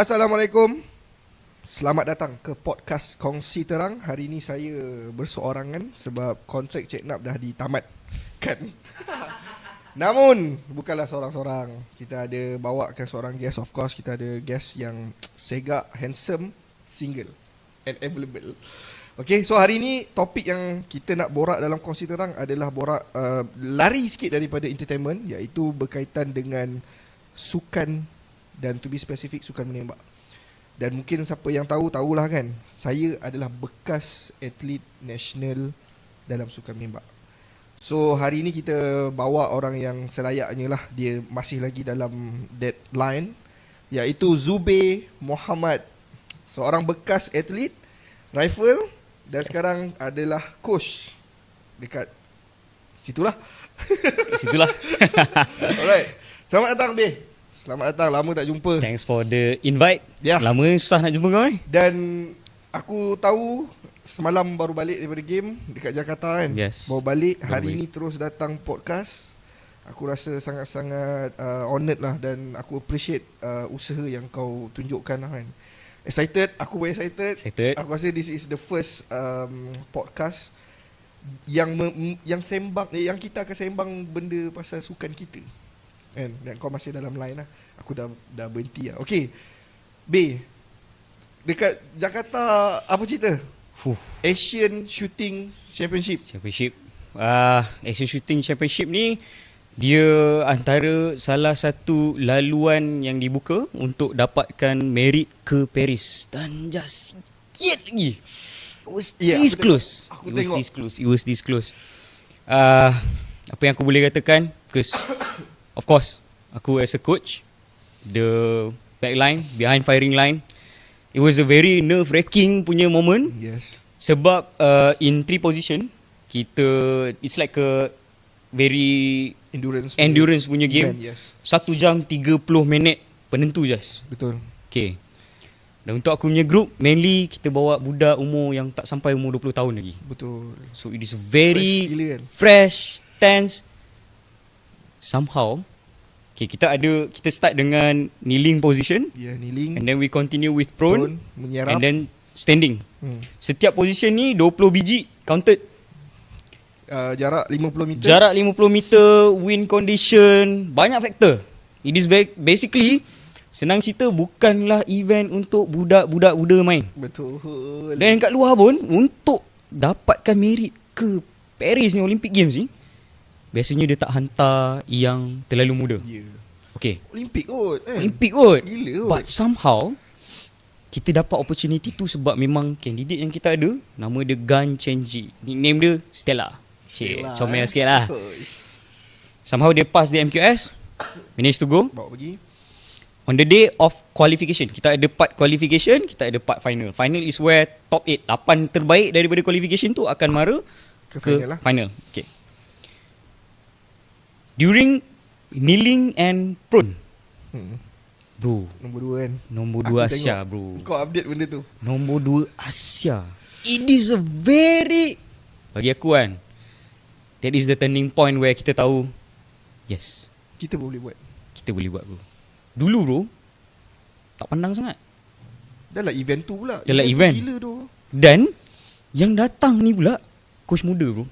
Assalamualaikum. Selamat datang ke podcast Kongsi Terang. Hari ini saya berseorangan sebab kontrak Cik Nap dah ditamatkan. Namun bukanlah seorang-seorang. Kita ada bawakan seorang guest. Of course kita ada guest yang segak, handsome, single and available. Okay, so hari ni topik yang kita nak borak dalam Kongsi Terang adalah borak lari sikit daripada entertainment, iaitu berkaitan dengan sukan dan to be specific, sukan menembak. Dan mungkin siapa yang tahulah kan, saya adalah bekas atlet nasional dalam sukan menembak. So hari ni kita bawa orang yang selayaknya lah, dia masih lagi dalam deadline, iaitu Zubir Mohamad, seorang bekas atlet rifle dan sekarang adalah coach dekat situlah. Alright, selamat datang Beh. Selamat datang, lama tak jumpa. Thanks for the invite. Lama susah nak jumpa kau ni. Dan aku tahu semalam baru balik daripada game dekat Jakarta kan. Yes. Baru balik, hari ni terus datang podcast. Aku rasa sangat-sangat honoured lah, dan aku appreciate usaha yang kau tunjukkan lah kan. Excited, aku pun excited. Aku rasa this is the first podcast yang yang kita akan sembang benda pasal sukan kita. Dan kau masih dalam line lah. Aku dah berhenti lah. Okay B, dekat Jakarta apa cerita? Asian Shooting Championship. Asian Shooting Championship ni, dia antara salah satu laluan yang dibuka untuk dapatkan merit ke Paris. Dan just sikit lagi It was this close. Apa yang aku boleh katakan, because of course, aku as a coach, the backline, behind firing line, it was a very nerve-wracking punya moment. Yes. Sebab in 3 position, it's like a very endurance punya game. Yes. 1 jam 30 minit penentu just. Betul. Okay. Dan untuk aku punya group, mainly kita bawa budak umur yang tak sampai umur 20 tahun lagi. Betul. So it is very fresh, tense. Somehow, okay, kita start dengan kneeling position. Kneeling. And then we continue with prone menyerap, and then standing. Setiap position ni 20 biji counted. Jarak 50 meter. Jarak 50 meter, wind condition, banyak faktor. It is basically, senang cerita, bukanlah event untuk budak-budak muda main. Betul. Dan kat luar pun, untuk dapatkan merit ke Paris ni, Olympic Games ni, biasanya dia tak hantar yang terlalu muda. Okay. Olympic kot. Gila kot. But somehow kita dapat opportunity tu sebab memang candidate yang kita ada, nama dia Gan Chenji. Nickname dia Stella. Comel sikit lah. Somehow dia pass the MQS, managed to go. Bawa pergi. On the day of qualification, kita ada part qualification, kita ada part final. Final is where top 8, 8 terbaik daripada qualification tu akan mara ke final. Okay. During kneeling and prone, bro, Nombor 2 Asia bro. Kau update benda tu. Nombor 2 Asia. It is a very, bagi aku kan, that is the turning point where kita tahu, yes, kita boleh buat bro. Dulu bro, tak pandang sangat. Dah lah event tu pula. Dah lah event. Gila tu. Dan yang datang ni pula coach muda bro.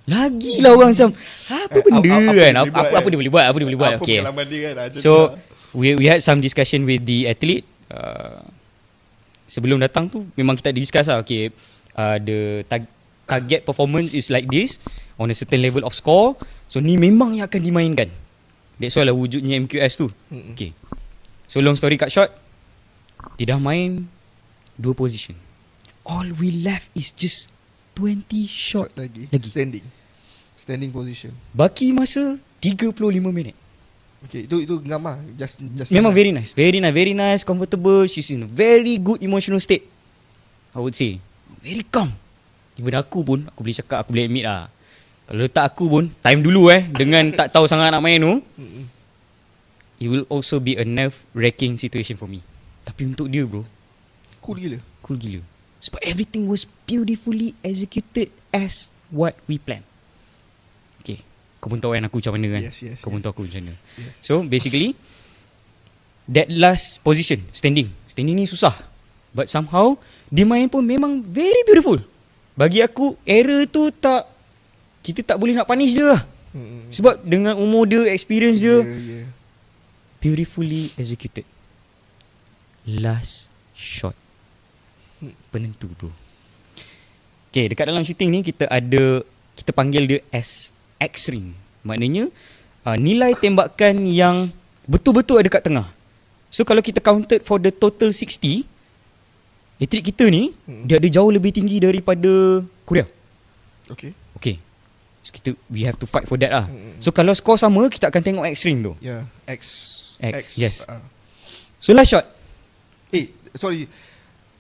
Lagilah orang macam apa benda kan, apa dia boleh buat. Okay. Pengalaman dia kan. So we had some discussion with the athlete. Sebelum datang tu memang kita discuss lah. Okay, the target performance is like this, on a certain level of score. So ni memang yang akan dimainkan. That's why lah wujudnya MQS tu. Okay. So long story cut short, dia dah main 2 position. All we left is just 20 shot lagi. Standing position. Baki masa 35 minit. Okay, itu ngam lah. Just memang very nice, comfortable. She's in a very good emotional state, I would say. Very calm. Even aku pun, aku boleh cakap, aku boleh admit lah, kalau letak aku pun time dulu dengan tak tahu sangat nak main tu, it will also be a nerve-wracking situation for me. Tapi untuk dia bro, cool gila. Sebab everything was beautifully executed as what we planned. Okay, kau pun tahu kan aku macam mana kan. Yes, Kau pun tahu aku macam mana. So basically, that last position, standing standing ni susah. But somehow dia main pun memang very beautiful. Bagi aku era tu kita tak boleh nak punish dia lah. Sebab dengan umur dia, experience dia, beautifully executed. Last shot penentu bro. Okay, dekat dalam shooting ni kita panggil dia as X-ring. Maknanya nilai tembakan yang betul-betul ada kat tengah. So kalau kita counted for the total 60, atlet kita ni dia ada jauh lebih tinggi daripada Korea. Okay. So we have to fight for that lah. So kalau skor sama, kita akan tengok X-ring tu. Yeah, X, yes. So last shot. Sorry.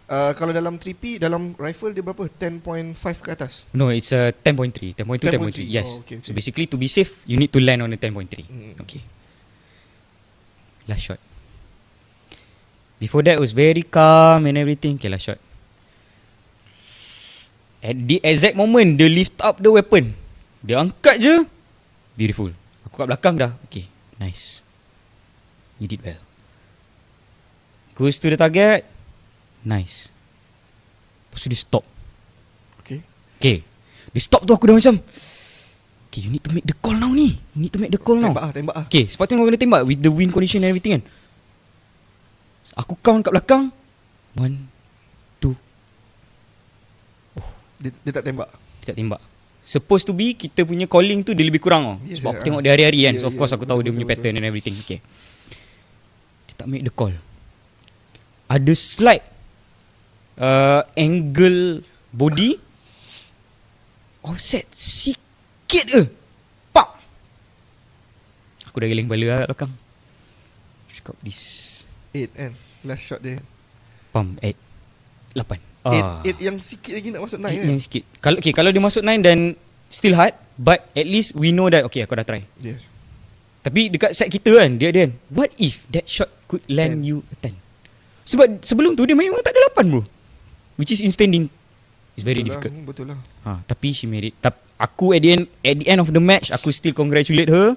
Kalau dalam 3P, dalam rifle dia berapa? 10.5 ke atas? No, it's 10.3. 10.3. Yes. Okay. So basically to be safe, you need to land on the 10.3. Okay. Last shot. Before that was very calm and everything. Okay, last shot. At the exact moment dia lift up the weapon, dia angkat je, beautiful. Aku kat belakang dah. Okay, nice. You did well. Goes to the target. Nice. Lepas tu dia stop. Okay, dia stop tu aku dah macam, okay, you need to make the call now ni. You need to make the call now. Tembak lah. Okay, sepatutnya kau kena tembak with the wind condition and everything kan. Aku count kat belakang. 1, 2. Dia tak tembak. Dia tak tembak. Supposed to be kita punya calling tu dia lebih kurang tau. Sebab aku tengok dia hari-hari kan. So of course aku tahu dia punya pattern and everything. Okay, dia tak make the call. Ada slight angle body offset sikit je. Pak. Aku dah geleng kepala lah kat belakang. Cakap this 8 kan. Last shot dia. Pump at 8. 8 yang sikit lagi nak masuk 9 kan. Yang sikit. Kalau dia masuk 9 dan still hard, but at least we know that okay, aku dah try. Yes. Tapi dekat side kita kan, dia what if that shot could land 10. You a 10? Sebab sebelum tu dia memang tak ada 8 bro. Which is in standing is very difficult. Betul lah. Tapi she made it. Aku at the end of the match, aku still congratulate her.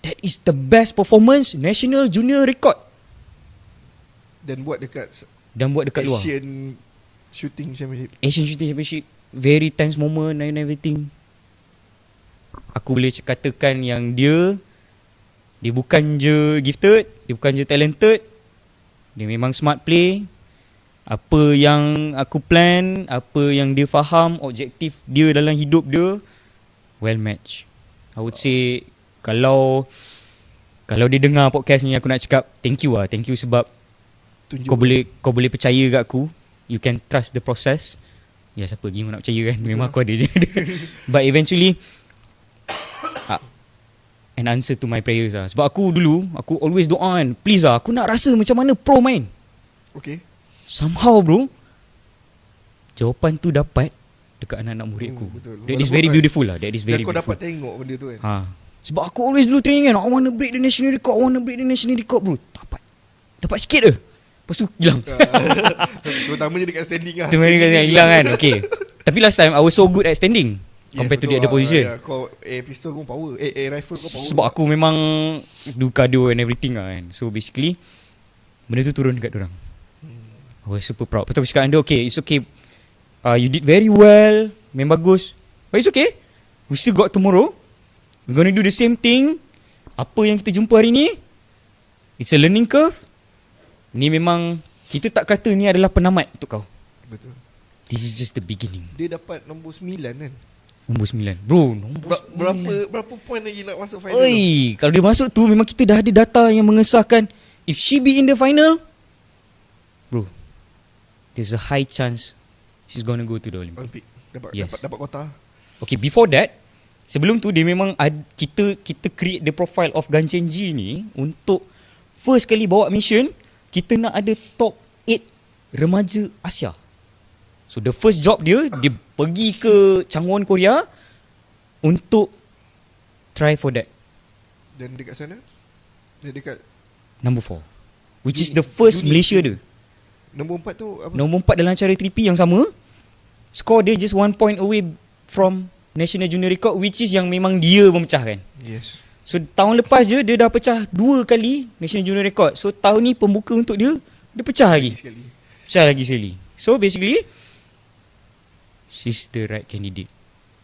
That is the best performance national junior record. Dan buat dekat luar. Asian Shooting Championship. Very tense moment and everything. Aku boleh katakan yang dia bukan je gifted, dia bukan je talented. Dia memang smart play. Apa yang aku plan, apa yang dia faham, objektif dia dalam hidup dia, well matched. I would say kalau dia dengar podcast ni, aku nak cakap thank you sebab kau boleh percaya kat aku. You can trust the process. Ya, siapa lagi nak percaya kan? Memang aku ada je. But eventually an answer to my prayers lah. Sebab aku always doa kan, please lah, aku nak rasa macam mana pro main. Okay. Somehow bro, jawapan tu dapat dekat anak-anak murid aku. That is very beautiful lah. That is very beautiful. Kau dapat tengok benda tu kan. Sebab aku always dulu training kan, I want to break the national record bro. Dapat sikit je. Lepas tu hilang. Terutamanya dekat standing lah. Terutamanya dekat standing hilang kan. Okay. Tapi last time I was so good at standing compared to the other position. Kau pistol kau power, rifle kau power. Sebab aku memang do cardio and everything lah kan. So basically benda tu turun dekat dorang. I was super proud. Lepas tu aku cakap dengan dia, okay, it's okay. You did very well. Memang bagus. But it's okay. We still got tomorrow. We're gonna do the same thing. Apa yang kita jumpa hari ni, it's a learning curve. Ni memang, kita tak kata ni adalah penamat untuk kau. Betul. This is just the beginning. Dia dapat nombor 9 kan. Nombor 9. Bro, nombor 9. Berapa point lagi nak masuk final? Kalau dia masuk tu, memang kita dah ada data yang mengesahkan if she be in the final, bro, there's a high chance she's gonna go to the Olympic. Dapat kota. Okay, before that, sebelum tu dia memang kita create the profile of Gan Chen Ji ni untuk first kali bawa mission, kita nak ada top 8 remaja Asia. So the first job dia pergi ke Changwon, Korea untuk try for that. Dan dekat sana, dia dekat number 4, which is the first Malaysia dia. Nombor 4 tu apa? Nombor 4 dalam cara 3P yang sama. Score dia just 1 point away from national junior record, which is yang memang dia memecahkan. Yes. So tahun lepas je dia dah pecah 2 kali national junior record. So tahun ni pembuka untuk dia Dia pecah lagi. Sekali. Pecah lagi sekali. So basically, she's the right candidate.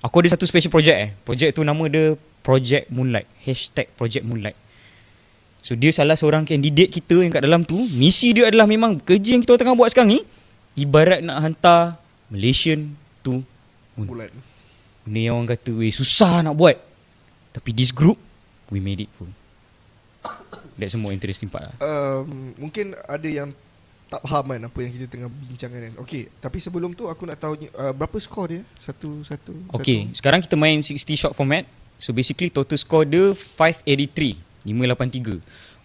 Aku ada satu special project Project tu nama dia Project Moonlight. #Project Moonlight. So dia salah seorang kandidat kita yang kat dalam tu. Misi dia adalah memang kerja yang kita tengah buat sekarang ni ibarat nak hantar Malaysian to moon. Bulan. Benda yang orang kata susah nak buat. Tapi this group we made it pun. That's more interesting part lah. Mungkin ada yang tak faham kan apa yang kita tengah bincangkan kan. Okay, tapi sebelum tu aku nak tahu berapa skor dia? Satu. Okay, sekarang kita main 60 shot format. So basically total score dia 583.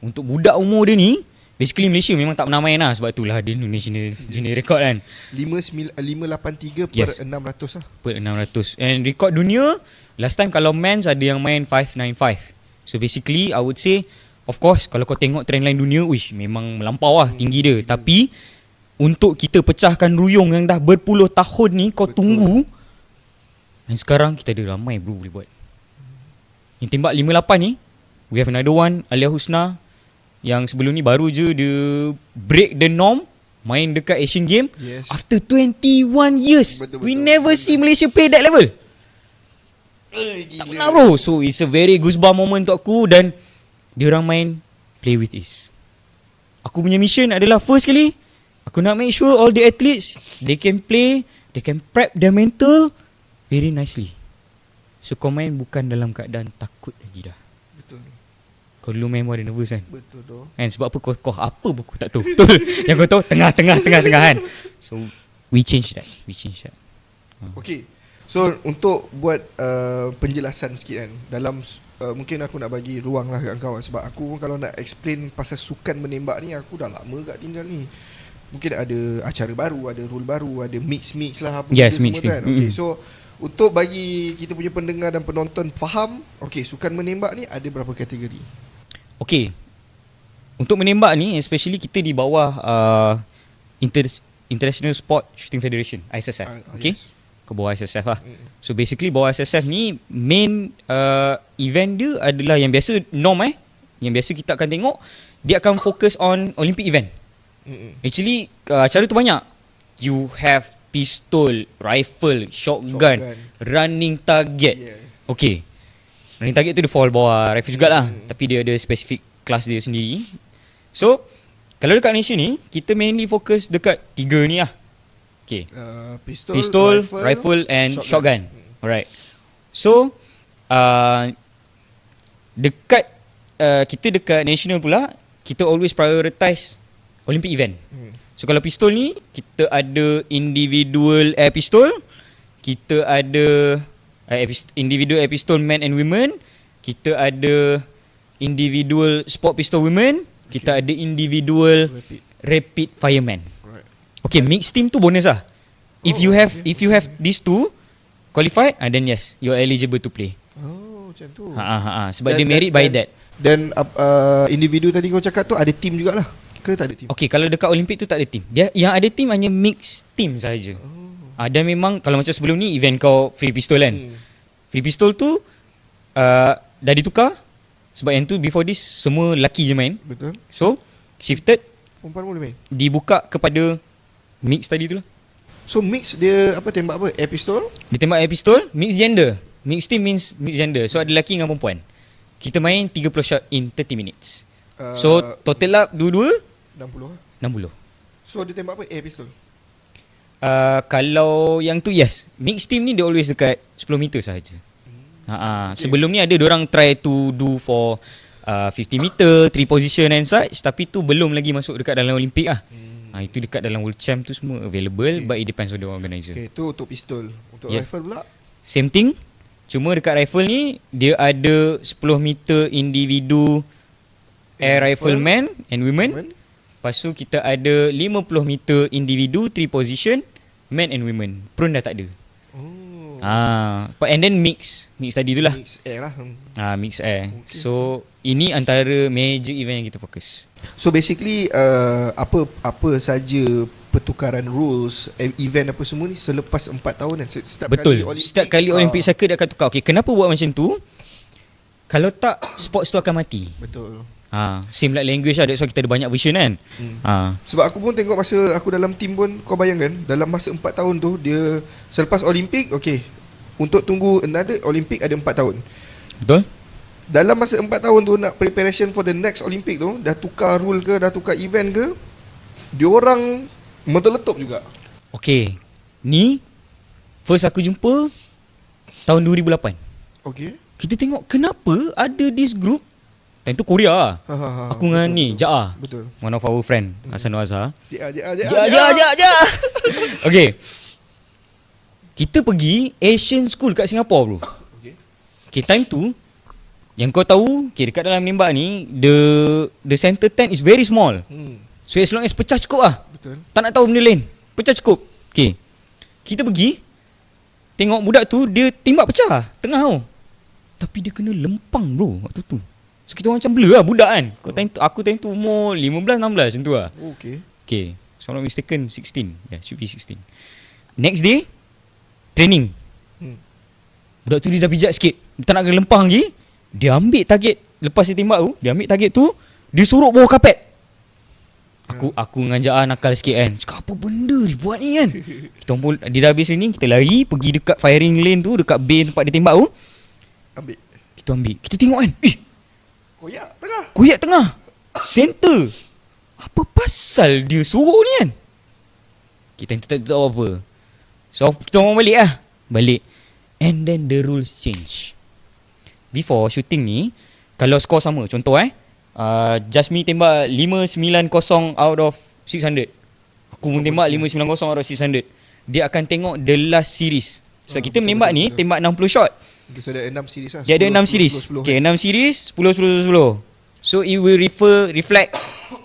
Untuk budak umur dia ni, basically Malaysia memang tak pernah main lah. Sebab itulah dia national record kan. 583 per Yes. 600 lah. Per 600. And record dunia, last time kalau men's ada yang main 595. So basically I would say, of course kalau kau tengok trendline dunia, memang melampau lah tinggi dia. Tapi untuk kita pecahkan ruyung yang dah berpuluh tahun ni kau tunggu. Dan sekarang kita ada ramai bro boleh buat. Yang tembak 58 ni, we have another one, Alia Husna, yang sebelum ni baru je dia break the norm, main dekat Asian Game. Yes. After 21 years. Betul. We never see Malaysia play that level. Tak pernah bro. So it's a very goosebump moment untuk aku. Dan diorang main play with ease. Aku punya mission adalah first kali, aku nak make sure all the athletes, they can play, they can prep their mental very nicely. So kau main bukan dalam keadaan takut lagi dah. Betul. Kau dulu main pun ada nervous kan. Betul tu. Kan sebab apa kau apa pun kau tak tahu. Betul. Yang kau tahu tengah kan. So we change that. Okay. So untuk buat penjelasan sikit kan, dalam mungkin aku nak bagi ruang lah kat kau, sebab aku pun kalau nak explain pasal sukan menembak ni, aku dah lama kat tinggal ni. Mungkin ada acara baru, ada rule baru, ada mix lah apa Yes, semua mix kan. thing. Okay, so untuk bagi kita punya pendengar dan penonton faham, okay, sukan menembak ni ada berapa kategori? Okay. Untuk menembak ni, especially kita di bawah International Sport Shooting Federation, ISSF. Okay. Yes. Ke bawah ISSF lah. So basically bawah ISSF ni main event dia adalah yang biasa norm yang biasa kita akan tengok, dia akan fokus on Olympic event. Actually cara tu banyak. You have pistol, rifle, shotgun. Running target. Yeah. Okay. Running target tu dia fall bawah rifle jugalah. Tapi dia ada specific kelas dia sendiri. So kalau dekat Malaysia ni, kita mainly fokus dekat 3 ni lah. Okay. Pistol, rifle and shotgun. Alright. So kita dekat national pula, kita always prioritize Olympic event. So kalau pistol ni, kita ada individual air pistol, kita ada individual air pistol men and women, kita ada individual sport pistol women, kita ada individual rapid fireman. Okay, mixed team tu bonus lah. If you have these two qualified, then yes, you are eligible to play. Oh, macam tu. Sebab dia merit by that. Dan individu tadi kau cakap tu ada team jugalah. Ke tak ada team? Okay, kalau dekat Olimpik tu tak ada team. Dia yang ada team hanya mixed team saja. Dan memang kalau macam sebelum ni event kau free pistol kan. Free pistol tu dah ditukar sebab yang tu before this semua lelaki je main. Betul. So shifted, perempuan boleh main. Dibuka kepada mix tadi tu lah. So mix dia apa, tembak apa? Air pistol? Dia tembak air pistol, mix gender. Mix team means mix gender. So ada lelaki dengan perempuan. Kita main 30 shot in 30 minutes. So total up dua-dua 60. So dia tembak apa? Air pistol? Kalau yang tu yes, mix team ni dia always dekat 10 meter sahaja. Okay. Sebelum ni ada diorang try to do for 50 meter, 3 position and such, tapi tu belum lagi masuk dekat dalam Olimpik lah. Itu dekat dalam World Champ tu semua available, but it depends on the organizer. Okay, tu untuk pistol. Untuk rifle pula? Same thing. Cuma dekat rifle ni dia ada 10 meter individu air rifleman and women. Lepas tu kita ada 50 meter individu 3 position men and women. Prone dah tak ada. And then mix tadi tu lah. Mix air lah. Mix air. Okay. So ini antara major event yang kita fokus. So basically apa saja pertukaran rules, event apa semua ni selepas 4 tahun kan. Setiap kali Olympic cycle dia akan tukar. Okay, kenapa buat macam tu? Kalau tak, sports tu akan mati. Betul. Same like language lah. That's why kita ada banyak version kan. Sebab aku pun tengok masa aku dalam team pun, kau bayangkan dalam masa 4 tahun tu dia selepas Olimpik, okay, untuk tunggu another Olimpik ada 4 tahun. Betul? Dalam masa 4 tahun tu nak preparation for the next Olympic tu, dah tukar rule ke, dah tukar event ke, diorang meletup juga. Okay, ni first aku jumpa tahun 2008. Okay. Kita tengok kenapa ada this group. Time tu Korea lah. Aku dengan ni Ja'a. Betul. One of our friend Hasan Azhar. Ja. Okay, kita pergi Asian School kat Singapore bro. Okay, time tu yang kau tahu, okay, dekat dalam menembak ni the center tent is very small. So as long as pecah cukup lah. Betul. Tak nak tahu benda lain, pecah cukup. Okay, kita pergi tengok budak tu, dia tembak pecah tengah tau. Tapi dia kena lempang bro waktu tu. So kita macam blur lah budak kan. Aku time tu umur 15-16 macam tu lah. Okay, so I'm not mistaken 16. Yeah, should be 16. Next day training. Budak tu dia dah pijak sikit, dia tak nak kena lempang lagi. Dia ambil target. Lepas dia tembak tu, dia ambil target tu, dia suruh bawah kapet. Aku dengan Ja'a nakal sikit kan. Cakap apa benda dia buat ni kan. Kita pun, dia dah habis training, kita lari pergi dekat firing lane tu, dekat bay tempat dia tembak tu. Kita ambil. Kita tengok kan, koyak tengah center. Apa pasal dia suruh ni kan. Kita tak tahu apa. So kita orang balik lah. Balik. And then the rules change. Before shooting ni, kalau skor sama, contoh Jasmine tembak 590 out of 600. Aku pun tembak 590 out of 600. Dia akan tengok the last series. Sebab kita menembak ni tembak 60 shot. So ada 6 series lah. Dia ada 6 series. Okay, 6 series, 10 10 10. So it will reflect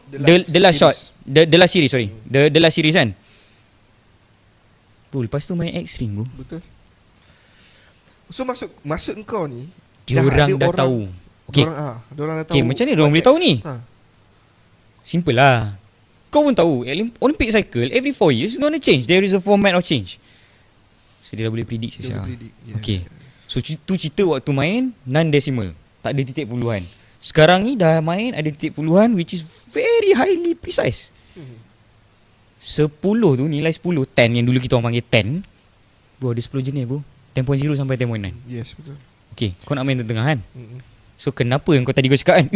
the last shot. The last series, sorry. The last series kan. Bro, lepas tu main extreme bro. Betul. So maksud engkau ni, Diorang dah tahu. Okay, diorang dah tahu. Okay, macam ni diorang boleh tahu ni? Simple lah. Kau pun tahu Olympic cycle every 4 years is gonna change. There is a format of change. So dia dah boleh predict sesuatu. Okay, so tu cerita waktu main non-decimal, tak ada titik puluhan. Sekarang ni dah main ada titik puluhan, which is very highly precise. 10 tu, nilai 10, 10 yang dulu kita orang panggil 10. Bro, ada 10 jenis bro, 10.0 sampai 10.9. Yes, betul. Okay, kau nak main tengah kan. So kenapa yang kau tadi kau cakap kan,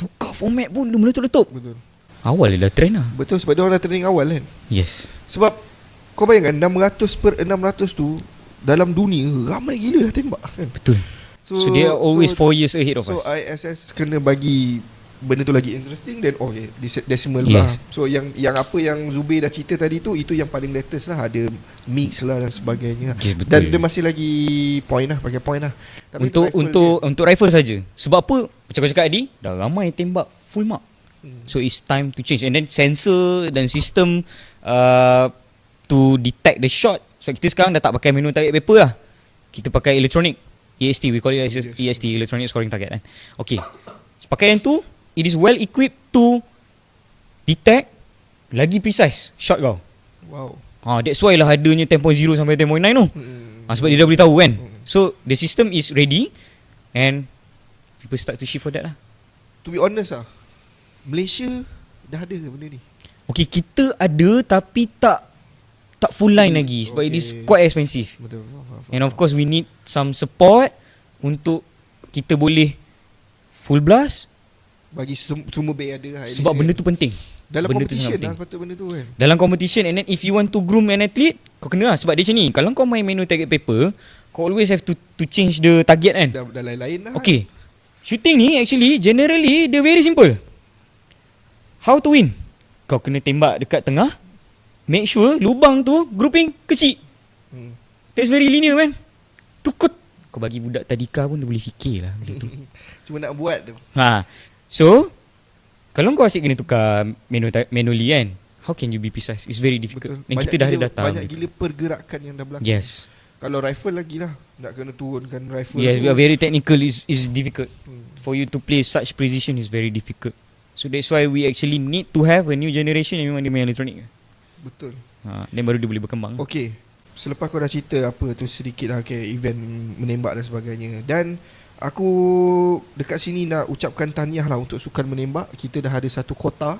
tukar format pun dia meletup-letup. Betul. Awal dia dah trend lah. Betul, sebab dia orang dah training awal kan. Yes. Sebab kau bayangkan 600/600 tu dalam dunia ramai gila dah tembak kan. Betul. So they are always 4 years ahead of us. So ISS kena bagi benda tu lagi interesting. Then okay, decimal lah. So yang apa yang Zubir dah cerita tadi tu, itu yang paling latest lah. Ada mix lah dan sebagainya. Yes, betul. Dan dia masih lagi point lah, pakai point lah. Tapi untuk rifle saja. Sebab apa? Macam kau cakap tadi, dah ramai tembak full mark. So it's time to change. And then sensor dan sistem to detect the shot. So kita sekarang dah tak pakai manual target paper lah. Kita pakai electronic EST, we call it EST, electronic scoring target kan. Okay, pakai yang tu, it is well equipped to detect lagi precise shot kau. Wow. That's why lah adanya 10.0 sampai 10.9 tu. Sebab dia dah boleh tahu kan. So the system is ready and people start to shift for that lah. To be honest lah, Malaysia dah ada ke benda ni? Okay, kita ada tapi tak full line lagi. Sebab it is quite expensive. Betul. And of course we need some support untuk kita boleh full blast. Bagi semua bay ada lah. Sebab benda tu penting. Dalam benda competition lah sepatut benda tu kan. Dalam competition, and then if you want to groom an athlete, kau kena lah. Sebab dia macam ni, kalau kau main manual target paper, kau always have to change the target kan. Dah lain-lain lah. Okay, shooting ni actually generally dia very simple. How to win? Kau kena tembak dekat tengah, make sure lubang tu grouping kecil. That's very linear man. Tu kau bagi budak tadika pun dia boleh fikir lah benda tu. Cuma nak buat tu. So kalau kau asyik kena tukar manually kan, how can you be precise? It's very difficult. Dan kita dah ada data. Banyak gila pergerakan yang dah berlaku. Yes. Kalau rifle lagi lah, nak kena turunkan rifle. Yes, we are very technical. Is difficult. For you to play such precision is very difficult. So that's why we actually need to have a new generation yang memang dia main elektronik. Betul. Dan baru dia boleh berkembang. Okay, selepas kau dah cerita apa tu sedikit lah, okay, event menembak dan sebagainya, dan Aku dekat sini nak ucapkan tahniah lah untuk sukan menembak. Kita dah ada satu kota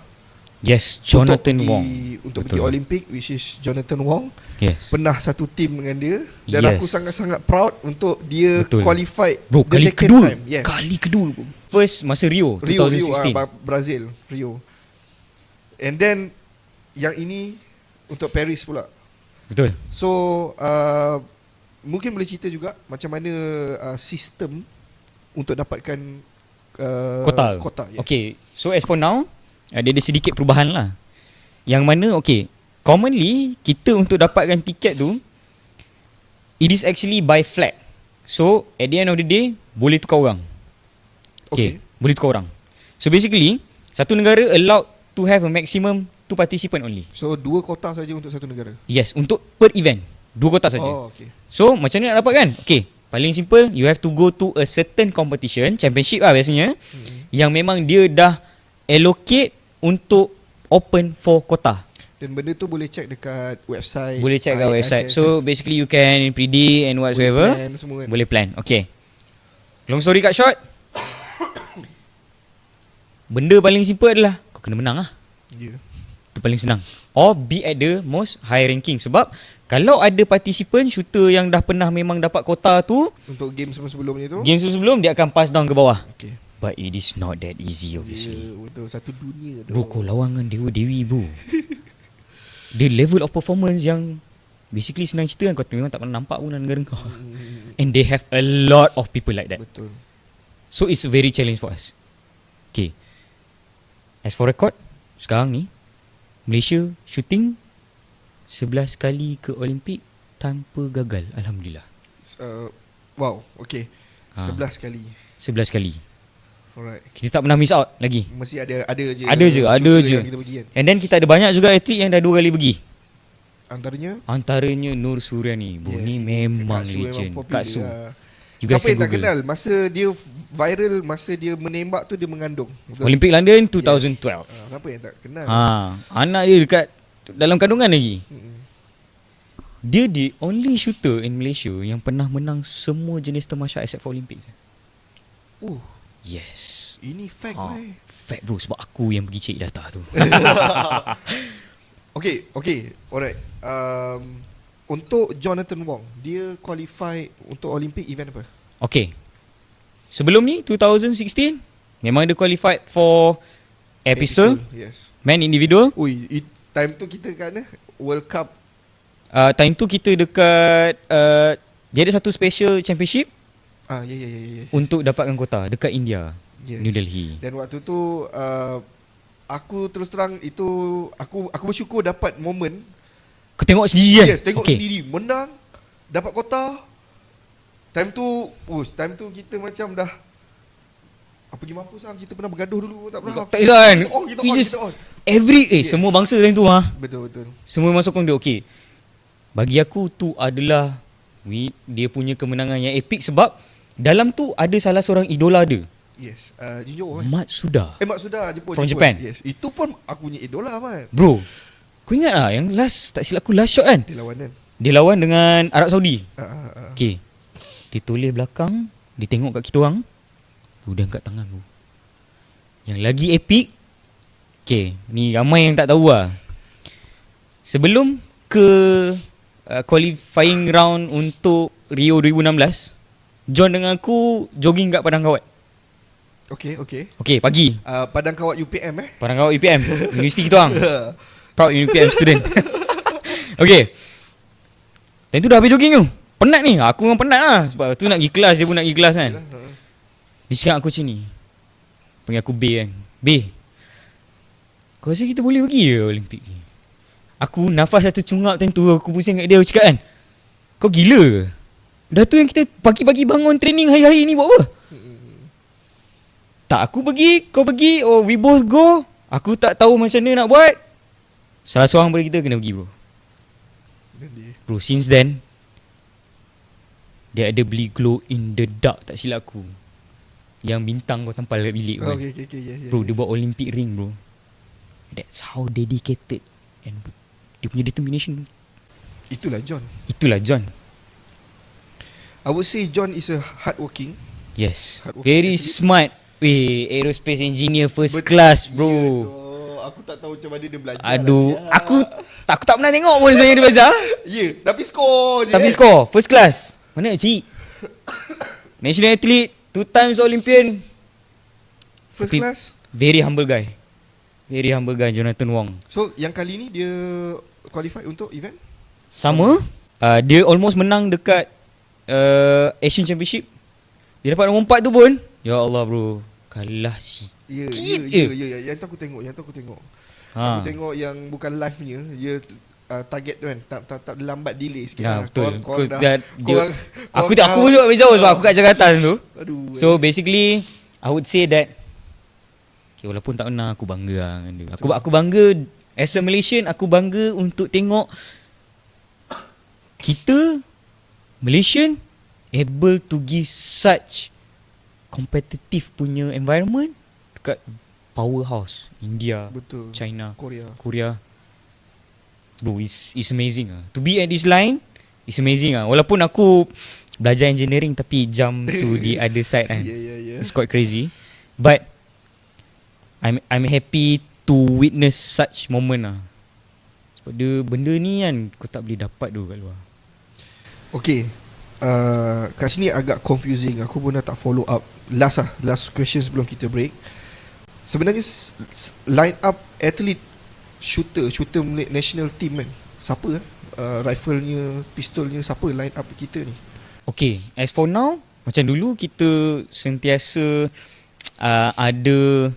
Yes, Jonathan Wong. untuk Betul. pergi Olimpik, which is Jonathan Wong. Yes. Pernah satu team dengan dia. Dan Yes. aku sangat-sangat proud untuk dia Betul. qualified Bro, the kali second kedua. time. Yes. Kali kedua bro. First masa Rio, Rio 2016. Brazil, Rio. And then yang ini untuk Paris pula. Betul. So mungkin boleh cerita juga macam mana sistem untuk dapatkan Kota. yes. Okay, so as for now, dia ada sedikit perubahan lah. Yang mana, okay, commonly kita untuk dapatkan tiket tu, it is actually by flag. So at the end of the day, boleh tukar orang. Okay, boleh tukar orang. So basically, satu negara allowed to have a maximum 2 participant only. So 2 kota saja untuk satu negara. Yes, untuk per event 2 kotak saja. Oh, okay. So macam mana nak dapat kan? Okay, paling simple, you have to go to a certain competition, championship lah biasanya, yang memang dia dah allocate untuk open for kota. Dan benda tu boleh check dekat website. Boleh check kat website. ISS, So basically you can predict and whatsoever. plan semua kan. Boleh plan. Okay, long story cut short, benda paling simple adalah kau kena menang lah. Yeah. Itu paling senang. Or be at the most high ranking. Sebab kalau ada participant shooter yang dah pernah memang dapat kota tu, Untuk game sebelum-sebelumnya tu. game sebelum dia akan pass down ke bawah. Okay. But it is not that easy obviously. Yeah, betul, satu dunia tu. Bro, kau lawan dengan dewa-dewi bro. The level of performance yang basically senang cerita kan, kau memang tak pernah nampak pun dalam negara kau. And they have a lot of people like that. Betul. So it's very challenge for us. Okay, as for record, sekarang ni Malaysia shooting 11 kali ke Olimpik tanpa gagal, alhamdulillah. Wow, okay. Ha. 11 kali. 11 kali. Alright. Kita tak pernah miss out lagi. Mesti ada je. Ada je, ada shooter je. yang kita pergi kan. And then kita ada banyak juga atlet yang dah 2 kali pergi. Antaranya Nur Suryani. Bro, yes, ni ini memang Kak Su legend. popular. Kak Su. You Siapa guys can yang tak Google. kenal? Masa dia viral, masa dia menembak tu dia mengandung. Betul? Olympic London 2012. Siapa yang tak kenal? Anak dia dekat dalam kandungan lagi. Mm-mm. Dia the only shooter in Malaysia yang pernah menang semua jenis termasya except for Olympic. Yes. Ini fact weh. Fact bro, sebab aku yang pergi cek data tu. Okay. Alright. Untuk Jonathan Wong, dia qualify untuk Olympic event apa? Okay, sebelum ni 2016 memang dia qualified for air pistol, Yes. man individual. Ui, time tu kita kat mana? World Cup. Time tu kita dekat dia ada satu special championship Yes. untuk dapatkan kota dekat India, Yes. New Delhi. Dan waktu tu aku terus terang itu aku bersyukur dapat momen. Kau tengok sendiri kan? Yes, tengok sendiri menang, dapat kota. Time tu kita macam dah pergi mampus lah. Kita pernah bergaduh dulu, tak pernah. Tak kisah kan? Kita on. Yes. Semua bangsa time tu Betul. semua masuk dia. Okay, bagi aku tu adalah dia punya kemenangan yang epic. Sebab dalam tu ada salah seorang idola dia, Yes. Jujur Matsuda. Mak Suda Jepun. From Japan. Yes. Itu pun aku punya idola man. Bro, kau ingat lah yang last, tak silap aku last shot kan, Dia lawan kan. dia lawan dengan Arab Saudi. Ah. Okay, dia toleh belakang, dia tengok kat kita orang, dia angkat tangan bro. Yang lagi epic, okay, ni ramai yang tak tahu lah. Sebelum ke qualifying round untuk Rio 2016, John dengan aku jogging kat Padang Kawat. Okay. Okay, pagi. Padang Kawat UPM Padang Kawat UPM, universiti kita orang. Proud UPM student. Okay, dan tu dah habis jogging tu. Penat ni, aku memang penat lah. Sebab tu nak pergi kelas, dia pun nak pergi kelas kan. Dia cakap aku macam ni, panggil aku Bay kan. Bay, kau rasa kita boleh pergi ke Olimpik ni? Aku nafas satu cungap time tu, aku pusing kat dia. Aku cakap kan, kau gila ke? Dah tu yang kita pagi-pagi bangun training hari-hari ni buat apa? Tak, aku pergi, kau pergi, we both go. Aku tak tahu macam mana nak buat. Salah seorang daripada kita kena pergi bro. Bro, since then dia ada beli glow in the dark, tak silap aku, yang bintang kau tampal kat bilik kan. Okay. Yeah. Bro, dia buat Olympic ring bro. That's how dedicated and dia punya determination. Itulah John. Itulah John. I would say John is a hardworking. Yes. Hardworking Very athlete. smart. Aerospace engineer first Betul. class, bro. Ya, doh. Aku tak tahu macam mana dia belajar Aduh, lah, aku tak pernah tengok pun saya di bazar. Ya, tapi skor je. Tapi skor first class. Mana cik? National athlete, 2 times Olympian. First Tapi- class. Very humble guy. Very humble guy, Jonathan Wong. So yang kali ni dia qualify untuk event? Sama. Dia almost menang dekat Asian Championship. Dia dapat nombor 4 tu pun. Ya Allah bro, kalah si. Ya, Kit ya, je. ya, ya. Yang tu aku tengok, Ha. Aku tengok yang bukan live-nya, dia target tu kan, tak lambat delay sikit. Ya, lah. betul. Korang dah, Dia- aku korang aku juga berjauh sebab aku kat Jakarta tu. Aduh. So basically I would say that okay, walaupun tak pernah, aku bangga lah dengan dia. Aku bangga as a Malaysian, aku bangga untuk tengok kita Malaysian able to give such competitive punya environment dekat powerhouse India, Betul. China, Korea. Korea. Bro, it's amazing ah. To be at this line, it's amazing ah. Walaupun aku belajar engineering tapi jump to the other side kan. Ya. It's quite crazy. But I'm happy to witness such moment lah. Sebab dia benda ni kan kau tak boleh dapat tu kat luar. Okay. Kat sini agak confusing. Aku pun dah tak follow up. Last question sebelum kita break. Sebenarnya line up athlete shooter national team kan, siapa rifle-nya, pistolnya, siapa line up kita ni? Okay, as for now, macam dulu kita sentiasa ada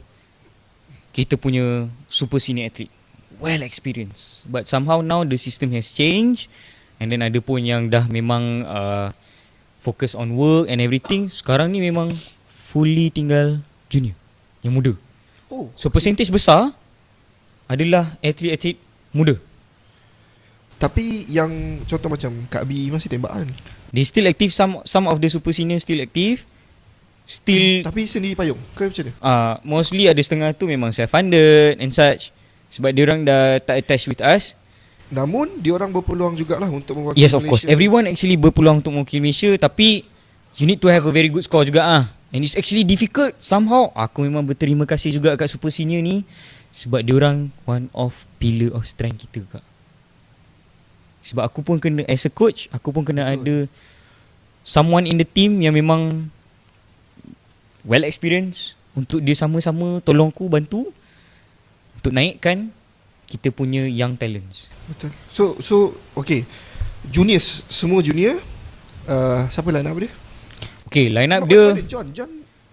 kita punya super senior athlete, well experienced. But somehow now the system has changed. And then ada pun yang dah memang focus on work and everything. Sekarang ni memang fully tinggal junior, yang muda. Oh, So percentage besar adalah atlet-atlet muda. tapi yang contoh macam Kak B masih tembak kan? They still active, some of the super senior still active. Still Tapi sendiri payung ke macam mana? mostly ada setengah tu memang self-funded and such. Sebab diorang dah tak attached with us. Namun diorang berpeluang jugalah untuk mewakili Yes, of course. Malaysia. Everyone actually berpeluang untuk mewakili Malaysia. Tapi you need to have a very good score juga ah. And it's actually difficult somehow. Aku memang berterima kasih juga kat super senior ni. Sebab diorang one of pillar of strength kita kak. Sebab aku pun kena, as a coach, aku pun kena ada someone in the team yang memang well experienced untuk dia sama-sama tolong aku, bantu untuk naikkan kita punya young talents. Betul. So okay. Juniors, semua junior. Siapa line up dia? Okay, line up Nama dia. mana? John.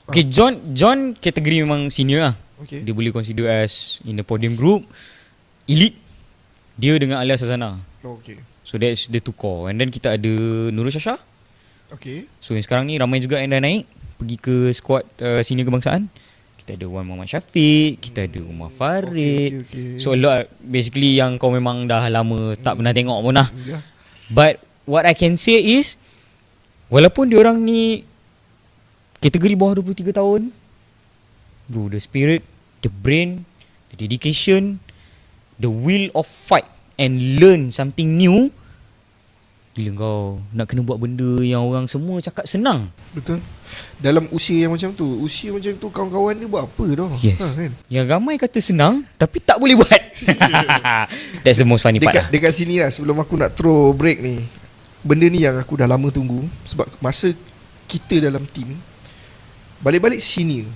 Okay, John kategori memang senior lah. Okay. Dia boleh consider as in the podium group elite. Dia dengan Alia Sazana. Oh, okay. So that's the two core. And then kita ada Nurul Syasha. Okay. So yang sekarang ni ramai juga yang dah naik pergi ke squad senior kebangsaan. Kita ada Wan Muhammad Syafiq, kita ada Umar Farid. Okay. So a lot basically yang kau memang dah lama tak pernah tengok pun lah. Yeah. But what I can say is walaupun diorang ni kategori bawah 23 tahun, bro, the spirit, the brain, the dedication, the will of fight and learn something new. Gila kau nak kena buat benda yang orang semua cakap senang. Betul. Dalam usia yang macam tu, kawan-kawan ni buat apa dah? Yes. Kan? Yang ramai kata senang tapi tak boleh buat. That's the most funny part lah. Dekat sini lah, sebelum aku nak throw break ni, benda ni yang aku dah lama tunggu. Sebab masa kita dalam team, balik-balik senior,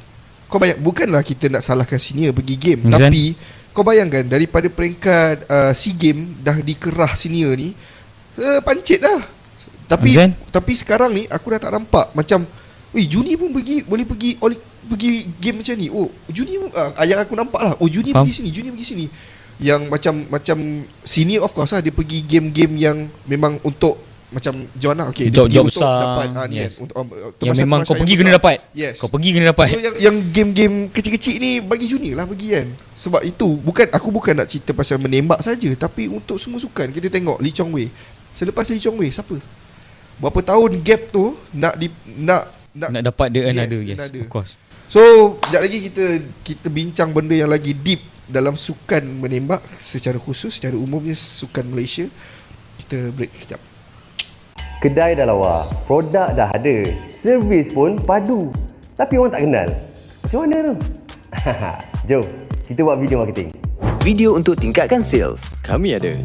kau bayang, bukanlah kita nak salahkan senior pergi game, Zan. tapi kau bayangkan daripada peringkat SEA Game dah dikerah senior ni, pancit dah. Zan. Tapi sekarang ni aku dah tak nampak macam junior pun boleh pergi game macam ni. Oh, junior yang aku nampak lah. Oh, junior Faham. pergi sini. Yang macam senior of course lah, dia pergi game-game yang memang untuk macam John lah. Okay, dia pergi Job untuk besar. dapat ni Yes. kan, untuk Yang memang kau pergi besar. kena dapat. Yes. Kau pergi kena dapat. So yang game-game kecil-kecil ni bagi junior lah pergi kan. Sebab itu aku bukan nak cerita pasal menembak saja, tapi untuk semua sukan. Kita tengok Lee Chong Wei. Selepas Lee Chong Wei siapa? Berapa tahun gap tu nak dapat the Yes, another. Yes, another. of course. So, sekejap lagi kita bincang benda yang lagi deep dalam sukan menembak secara khusus, secara umumnya sukan Malaysia. Kita break sekejap. Kedai dah lawa, produk dah ada, servis pun padu. Tapi orang tak kenal. Macam mana tu? Jom, kita buat video marketing. Video untuk tingkatkan sales. Kami ada.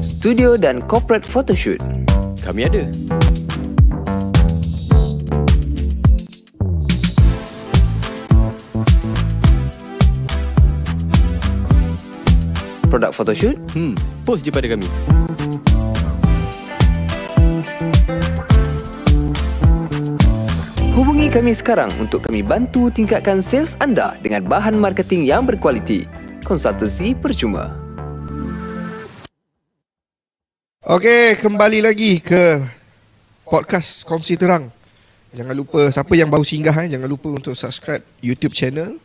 Studio dan corporate photoshoot. Kami ada. Produk photoshoot? Post je pada kami. Hubungi kami sekarang untuk kami bantu tingkatkan sales anda dengan bahan marketing yang berkualiti. Konsultasi percuma. Okey, kembali lagi ke podcast Kongsi Terang. Jangan lupa, siapa yang baru singgah jangan lupa untuk subscribe YouTube channel.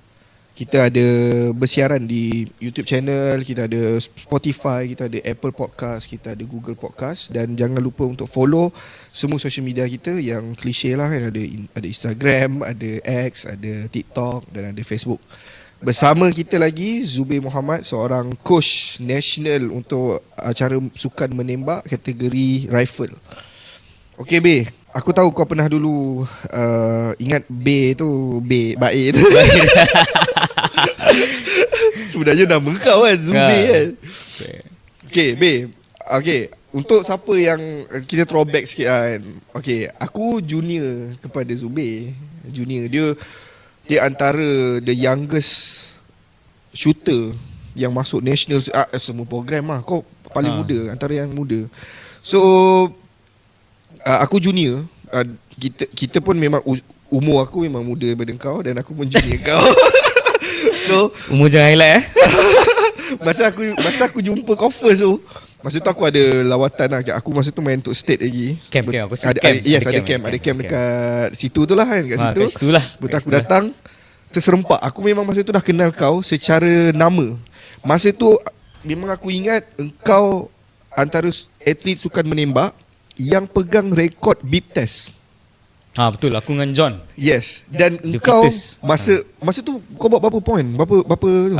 Kita ada bersiaran di YouTube channel, kita ada Spotify, kita ada Apple Podcast, kita ada Google Podcast. Dan jangan lupa untuk follow semua social media kita yang klise lah kan. Ada Instagram, ada X, ada TikTok dan ada Facebook. Bersama kita lagi Zubir Muhammad, seorang coach national untuk acara sukan menembak kategori rifle. Okey B, aku tahu kau pernah dulu ingat B tu, B baik tu. Sebenarnya nama kau kan, Zubir kan. Okey B, okey, untuk siapa yang kita throwback sikit kan. Okey, aku junior kepada Zubir. Junior, dia antara the youngest shooter yang masuk national semua program lah. Kau paling muda, antara yang muda. So aku junior. Kita pun memang umur aku memang muda daripada kau dan aku pun junior kau. So Umur jangan highlight masa aku jumpa kau first tu, masa tu aku ada lawatan lah. Aku masa tu main untuk state lagi. Camp aku ada camp dekat situ tu lah kan, kat situ. Kat situ lah. Betul, aku datang terserempak. Aku memang masa tu dah kenal kau secara nama. Masa tu memang aku ingat engkau antara atlet sukan menembak yang pegang rekod beep test. Betul, aku dengan John. Yes. Dan engkau fittest. masa tu kau buat berapa point? Berapa tu?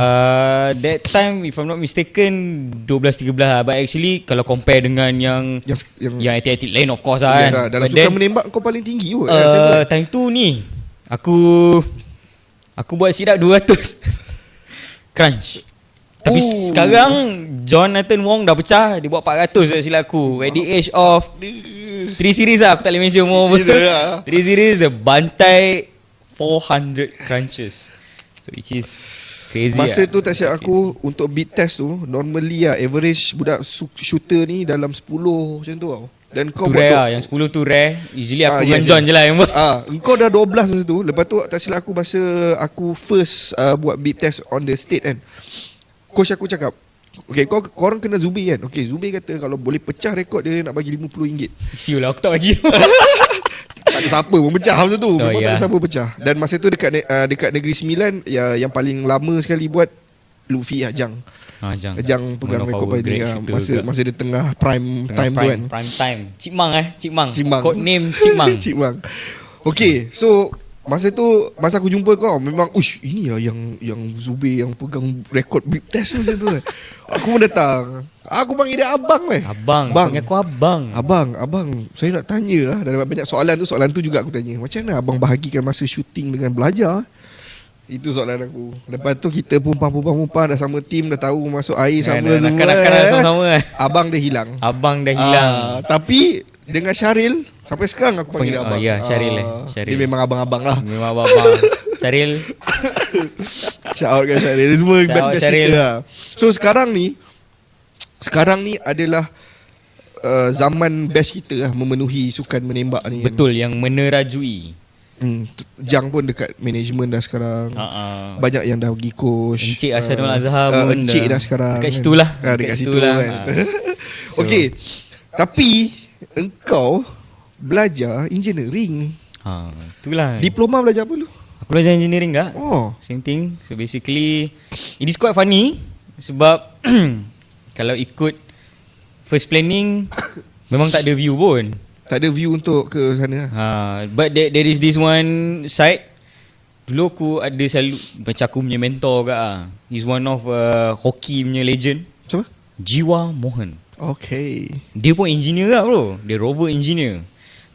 That time if I'm not mistaken 12-13 lah. But actually kalau compare dengan yang atlet-atlet lain of course lah kan. Dalam But sukan then, menembak kau paling tinggi kot. time tu ni Aku buat sit up 200 crunch. Tapi sekarang Jonathan Wong dah pecah. Dia buat 400 tak silap aku. At the age of 3 series lah. Aku tak boleh mention umur betul. 3 series dia bantai 400 crunches. So which is crazy. Masa lah. tu tak silap aku, untuk beat test tu normally lah average budak shooter ni dalam 10 macam tu tau. Dan kau tu buat rare lah. Yang 10 tu rare. Usually aku dengan John je lah yang buat. Engkau dah 12 masa tu. Lepas tu tak silap aku, masa aku first buat beat test on the state kan, coach aku cakap, okay, korang kena Zubir kan. Okay, Zubir kata kalau boleh pecah rekod dia nak bagi RM50. Siul lah, aku tak bagi. Tak ada siapa pun pecah masa tu. Memang tak ya. ada siapa pecah. Dan masa tu dekat Negeri Sembilan yang paling lama sekali buat Luffy Ajang. Ajang pegang rekod paling tinggi masa dia tengah prime time tu kan. Prime time. Cik Mang. Cik Mang. Code name Cik Mang. Cik Mang. Okay, so masa aku jumpa kau, memang inilah yang Zubir yang pegang rekod beep test macam tu kan. Aku pun datang. Aku panggil dia abang weh. Abang. Panggil aku abang. Abang, saya nak tanya lah. Dan banyak soalan tu juga aku tanya. Macam mana abang bahagikan masa shooting dengan belajar? Itu soalan aku. Lepas tu kita pumpang dah sama tim, dah tahu masuk air sama semua. Kanak-kanak sama-sama. Abang dah hilang. Tapi dengan Syaril, sampai sekarang aku panggil dia abang. Ya, Syaril. Dia memang abang-abang lah. Memang abang. Syaril. Shout out kan Syaril. Dia semua best kita lah. So sekarang ni adalah zaman best kita lah memenuhi sukan menembak ni. Betul, yang menerajui. Jang pun dekat management dah sekarang. Banyak yang dah pergi coach. Encik Hasanul Azhar pun Encik dah sekarang. Dekat situ lah. Dekat situ lah kan. Okay, tapi engkau belajar engineering. Itulah. Diploma belajar apa lu? Aku belajar engineering tak? Same thing. So basically it is quite funny sebab kalau ikut first planning memang tak ada view pun. Tak ada view untuk ke sana. But there is this one site Dulu aku ada selalu macam aku punya mentor ke He's one of hockey punya legend, Siapa? Jiwa Mohan. Okay. Dia pun engineer kak bro. Dia rover engineer.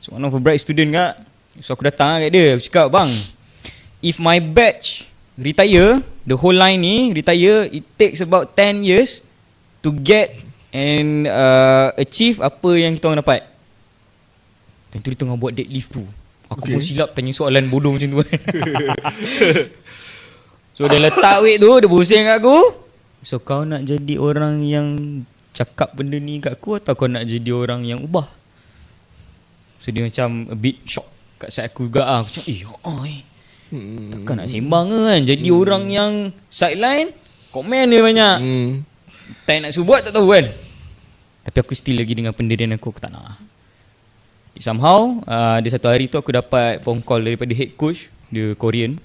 So one of a bright student kak. So aku datang kat dia, aku cakap, bang, if my batch retire, the whole line ni retire, it takes about 10 years to get and achieve apa yang kita orang dapat. Dan tu dia tengah buat deadlift tu. Aku pun silap tanya soalan bodoh macam tu kan. So dia letak weight tu, dia pusing kat aku. So kau nak jadi orang yang cakap benda ni kat aku, atau kau nak jadi orang yang ubah? So dia macam a bit shock kat side aku juga Aku cakap takkan nak sembang ke kan. Jadi orang yang sideline, komen dia banyak. Tak nak suruh buat tak tahu kan. Tapi aku still lagi dengan pendirian aku tak nak. Somehow ada satu hari tu aku dapat phone call daripada head coach, dia Korean.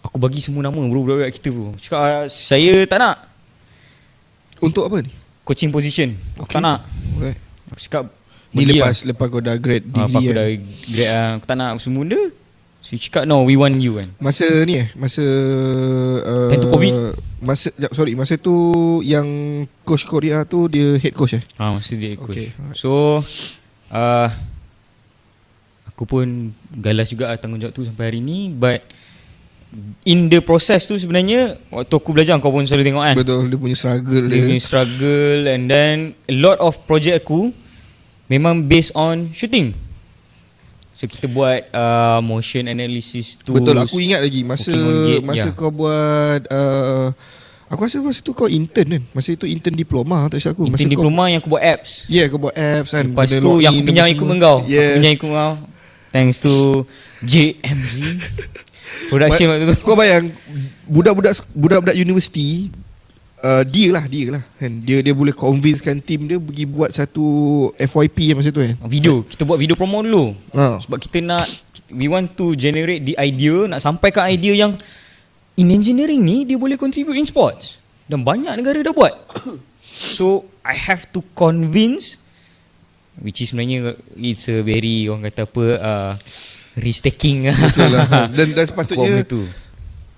Aku bagi semua nama bro budak-budak kita bro. Cakap saya tak nak. Untuk apa ni? Coaching position. Aku tak nak. Okay. Aku cakap Ni lepas kau dah grade Lepas degree aku dah grade aku tak nak semua benda. So you cakap no, we want you kan. Masa ni masa time tu COVID. Masa tu yang coach Korea tu dia head coach Masa dia coach. Okay. So aku pun galas juga tanggungjawab tu sampai hari ni. But in the process tu sebenarnya, waktu aku belajar, kau pun selalu tengok kan. Betul, dia punya struggle Dia punya struggle. And then a lot of project aku memang based on shooting. So kita buat motion analysis tu. Betul, aku ingat lagi masa kau buat aku rasa masa tu kau intern kan. Masa itu intern diploma tak silap aku. Intern diploma yang aku buat apps. Kau buat apps kan. Lepas tu yang aku pinjam equipment kau. Aku pinjam equipment kau. Thanks to JMZ production waktu tu. Kau bayang budak-budak universiti, dia lah kan. Dia boleh convincekan team dia pergi buat satu FYP masa tu kan. Video, kita buat video promo dulu. Ha. Sebab kita nak, we want to generate the idea, nak sampaikan idea yang in engineering ni dia boleh contribute in sports. Dan banyak negara dah buat. So I have to convince, which is sebenarnya it's a very, orang kata apa, risk taking. Betul lah. Dan sepatutnya tu.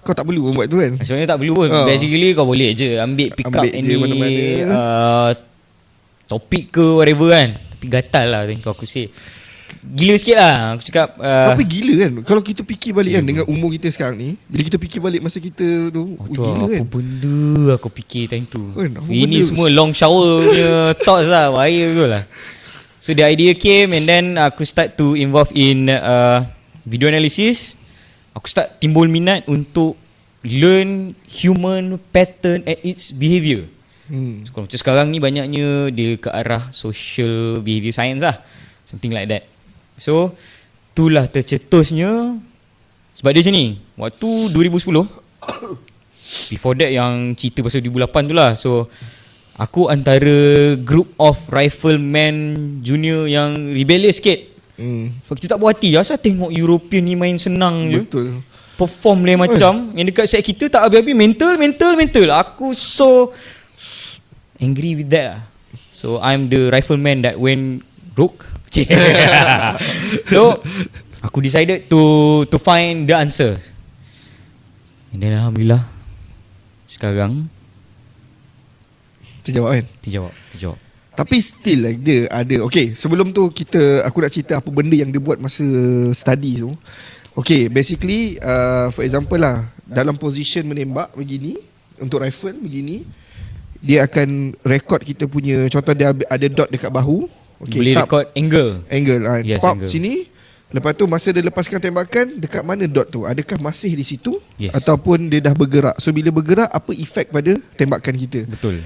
Kau tak perlu buat tu kan. Sebenarnya tak perlu pun. Basically kau boleh je pick up any topik ke whatever kan. Tapi gatal lah tu aku say. Gila sikit lah. Aku cakap tapi gila kan. Kalau kita fikir balik kan, dengan umur kita sekarang ni, bila kita fikir balik masa kita tu, gila kan. Apa benda aku fikir time tu. benda Ini semua long shower punya thoughts lah. Bahaya betul lah. So the idea came, and then aku start to involve in video analysis. Aku start timbul minat untuk learn human pattern and its behaviour. So, macam sekarang ni banyaknya dia ke arah social behaviour science lah. Something like that. So itulah tercetusnya. Sebab dia macam ni, waktu 2010 before that yang cerita pasal 2008 tu lah. So aku antara group of rifleman junior yang rebellious sikit. Sebab kita tak puas hati. Asal tengok European ni main senang je. Betul. Perform lain macam. Yang dekat set kita tak habis-habis. Mental. Aku so angry with that lah. So I'm the rifleman that went broke. So aku decided to find the answers. And then alhamdulillah sekarang Terjawab kan? Terjawab. Tapi still like dia ada. Okay, sebelum tu aku nak cerita apa benda yang dia buat masa study tu. Okay, basically for example lah, dalam position menembak begini, untuk rifle begini, dia akan record kita punya, contoh dia ada dot dekat bahu. Okay, boleh record angle kan. Yes, Pop angle. sini. Lepas tu masa dia lepaskan tembakan, dekat mana dot tu? Adakah masih di situ? Yes. Ataupun dia dah bergerak? So bila bergerak, apa efek pada tembakan kita? Betul.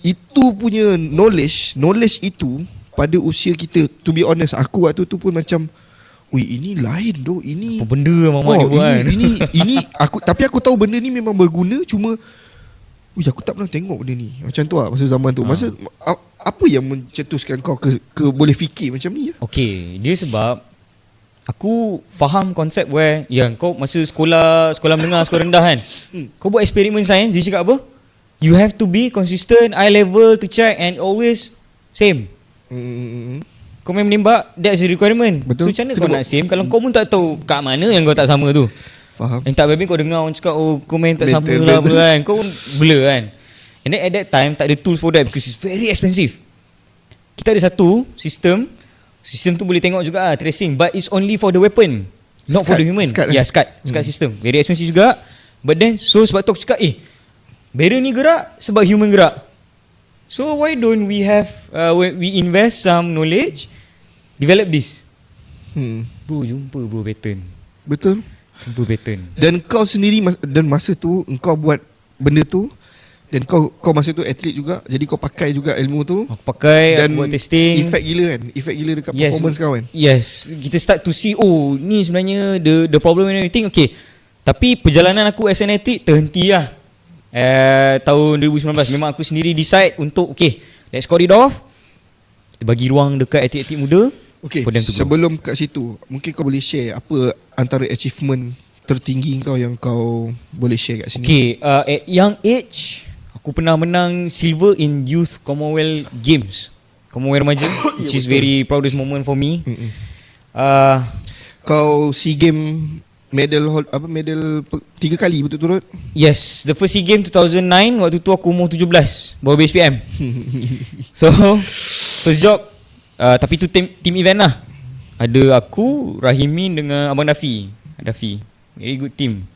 Itu punya knowledge itu pada usia kita, to be honest, aku waktu tu pun macam, ini lain doh, ini apa benda mamak dia buat. Ini tapi aku tahu benda ni memang berguna, cuma aku tak pernah tengok benda ni. Macam tu lah masa zaman tu. Masa apa yang mencetuskan kau ke boleh fikir macam ni? Okay, dia sebab aku faham konsep where kau masa sekolah menengah, sekolah rendah kan, kau buat eksperimen sains, dia cakap apa? You have to be consistent, eye level to check, and always same. Kau main menembak, that's the requirement. Betul. So macam mana Kena kau buat- nak same kalau kau pun tak tahu kat mana yang kau tak sama tu. Faham. And tak babi kau dengar orang cakap, oh kau main tak sama Betul, lah betul. apa kan. Kau pun blur kan. And then at that time tak ada tools for that because it's very expensive. Kita ada satu sistem tu boleh tengok juga tracing, but it's only for the weapon, not for SCAD, the human. SCAD Yeah, SCAD system. Very expensive juga. But then so sebab tu aku cakap barrier ni gerak sebab human gerak. So why don't we have we invest some knowledge, develop this. Bro, jumpa bro pattern. Betul. Jumpa pattern. Dan kau sendiri dan masa tu engkau buat benda tu, dan kau masa tu atlet juga, jadi kau pakai juga ilmu tu. Aku pakai, Dan aku buat testing. Efek gila kan? Efek gila dekat performance kau kan? Yes, kita start to see, oh ni sebenarnya the problem and everything. Okay, tapi perjalanan aku as an athlete terhenti lah. Tahun 2019 memang aku sendiri decide untuk okay, let's call it off. Kita bagi ruang dekat atlet-atlet muda. Okay, for them to grow. sebelum kat situ, mungkin kau boleh share apa antara achievement tertinggi kau yang kau boleh share kat sini. Okay, at young age aku pernah menang silver in youth Commonwealth Games, Commonwealth remaja, which is very proudest moment for me. Kau SEA Game medal 3 kali berturut-turut. Yes, the first SEA Game 2009, waktu tu aku umur 17, baru BSPM. So first job, tapi tu team event lah. Ada aku, Rahimin dengan Abang Dafi. Very good team.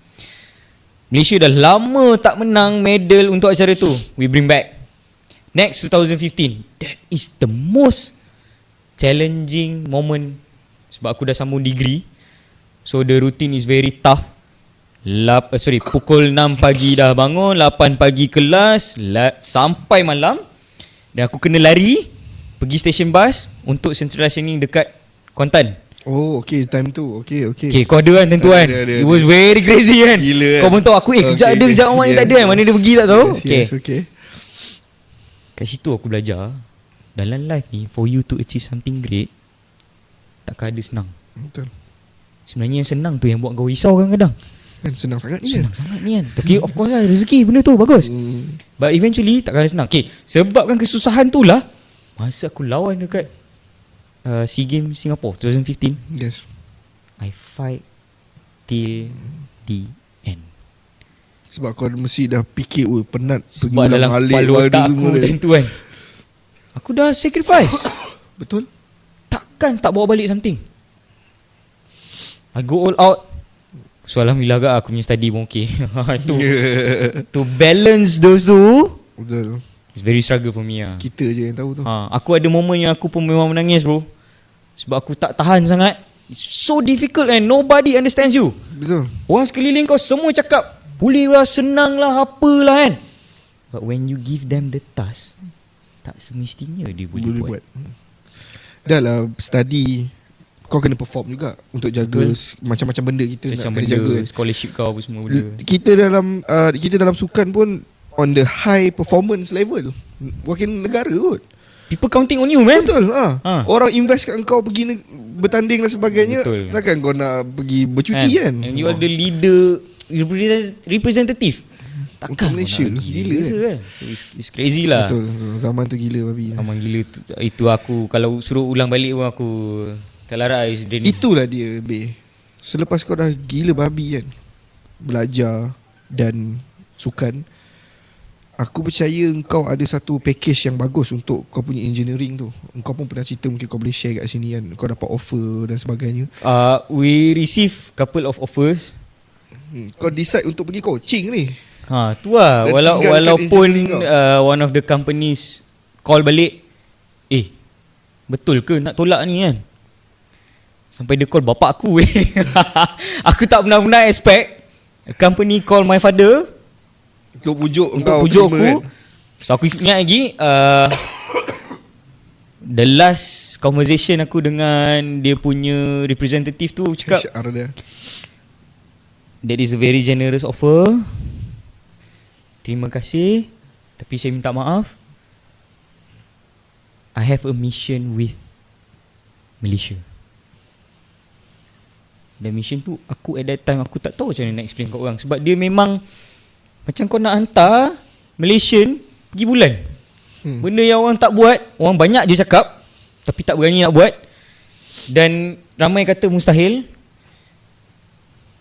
Malaysia dah lama tak menang medal untuk acara tu. We bring back. Next 2015, that is the most challenging moment sebab aku dah sambung degree. So the routine is very tough. Pukul 6 pagi dah bangun, 8 pagi kelas, sampai malam. Dan aku kena lari pergi stesen bas untuk central rationing dekat Kuantan. Oh, okay, time tu. Okay. Okay, kau ada kan tentu kan? Ada. It was very crazy kan? Gila kan? Kau pun tahu aku kejap ada, kejap orang ni tak ada kan? Mana dia pergi tak tahu? Yes, okay. Kat situ aku belajar, dalam life ni, for you to achieve something great, takkan ada senang. Betul. Sebenarnya yang senang tu yang buat kau risau kadang-kadang. Kan senang sangat ni. Senang sangat ni kan. Tapi of course lah, rezeki benda tu bagus. But eventually takkan ada senang. Okay, sebabkan kesusahan tu lah, masa aku lawan dekat SEA Games Singapore 2015, Yes. I fight till the end. Sebab kau mesti dah fikir, penat pergi Sebab dalam ulang-alik kepala padu otak semua aku kan. time tu kan, aku dah sacrifice. Betul. Takkan tak bawa balik something. I go all out. So alhamdulillah agak aku punya study pun okay. To balance those two, Betul. it's very struggle for me lah. Kita je yang tahu tu. Aku ada momen yang aku pun memang menangis bro. Sebab aku tak tahan sangat. It's so difficult and nobody understands you. Betul. Orang sekeliling kau semua cakap boleh lah, senang lah, apalah kan. But when you give them the task, tak semestinya dia boleh buat. Dah lah study, kau kena perform juga untuk jaga macam-macam benda kita Macam nak kena benda jaga. scholarship kau apa semua benda. Kita dalam sukan pun on the high performance level. Wakil negara kot. People counting on you man. Betul Orang invest kat kau pergi bertanding dan sebagainya. Betul. Takkan kau nak pergi bercuti kan? And you are the leader, representative. Takkan Malaysia kau nak gila kan? So it's crazy lah. Betul. Zaman tu gila babi. Zaman gila tu, itu aku kalau suruh ulang balik pun aku terlarat is draining. Itulah dia selepas kau dah gila babi kan, belajar dan sukan, aku percaya engkau ada satu package yang bagus untuk kau punya engineering tu. Engkau pun pernah cerita, mungkin kau boleh share kat sini kan. Kau dapat offer dan sebagainya. We receive couple of offers. Kau decide untuk pergi coaching ni. Tu lah. Dan Walaupun tinggalkan engineering one of the companies call balik, betul ke nak tolak ni kan? Sampai dia call bapak aku Aku tak pernah expect a company call my father Untuk pujuk untuk engkau pujuk terima aku kan? So aku ingat lagi the last conversation aku dengan dia punya representative tu, cakap HR dia. that is a very generous offer, terima kasih, tapi saya minta maaf, I have a mission with Malaysia. Dan mission tu aku at that time aku tak tahu macam mana nak explain kat orang. Sebab dia memang macam kau nak hantar Malaysian pergi bulan. Benda yang orang tak buat, orang banyak je cakap, tapi tak berani nak buat. Dan ramai kata mustahil.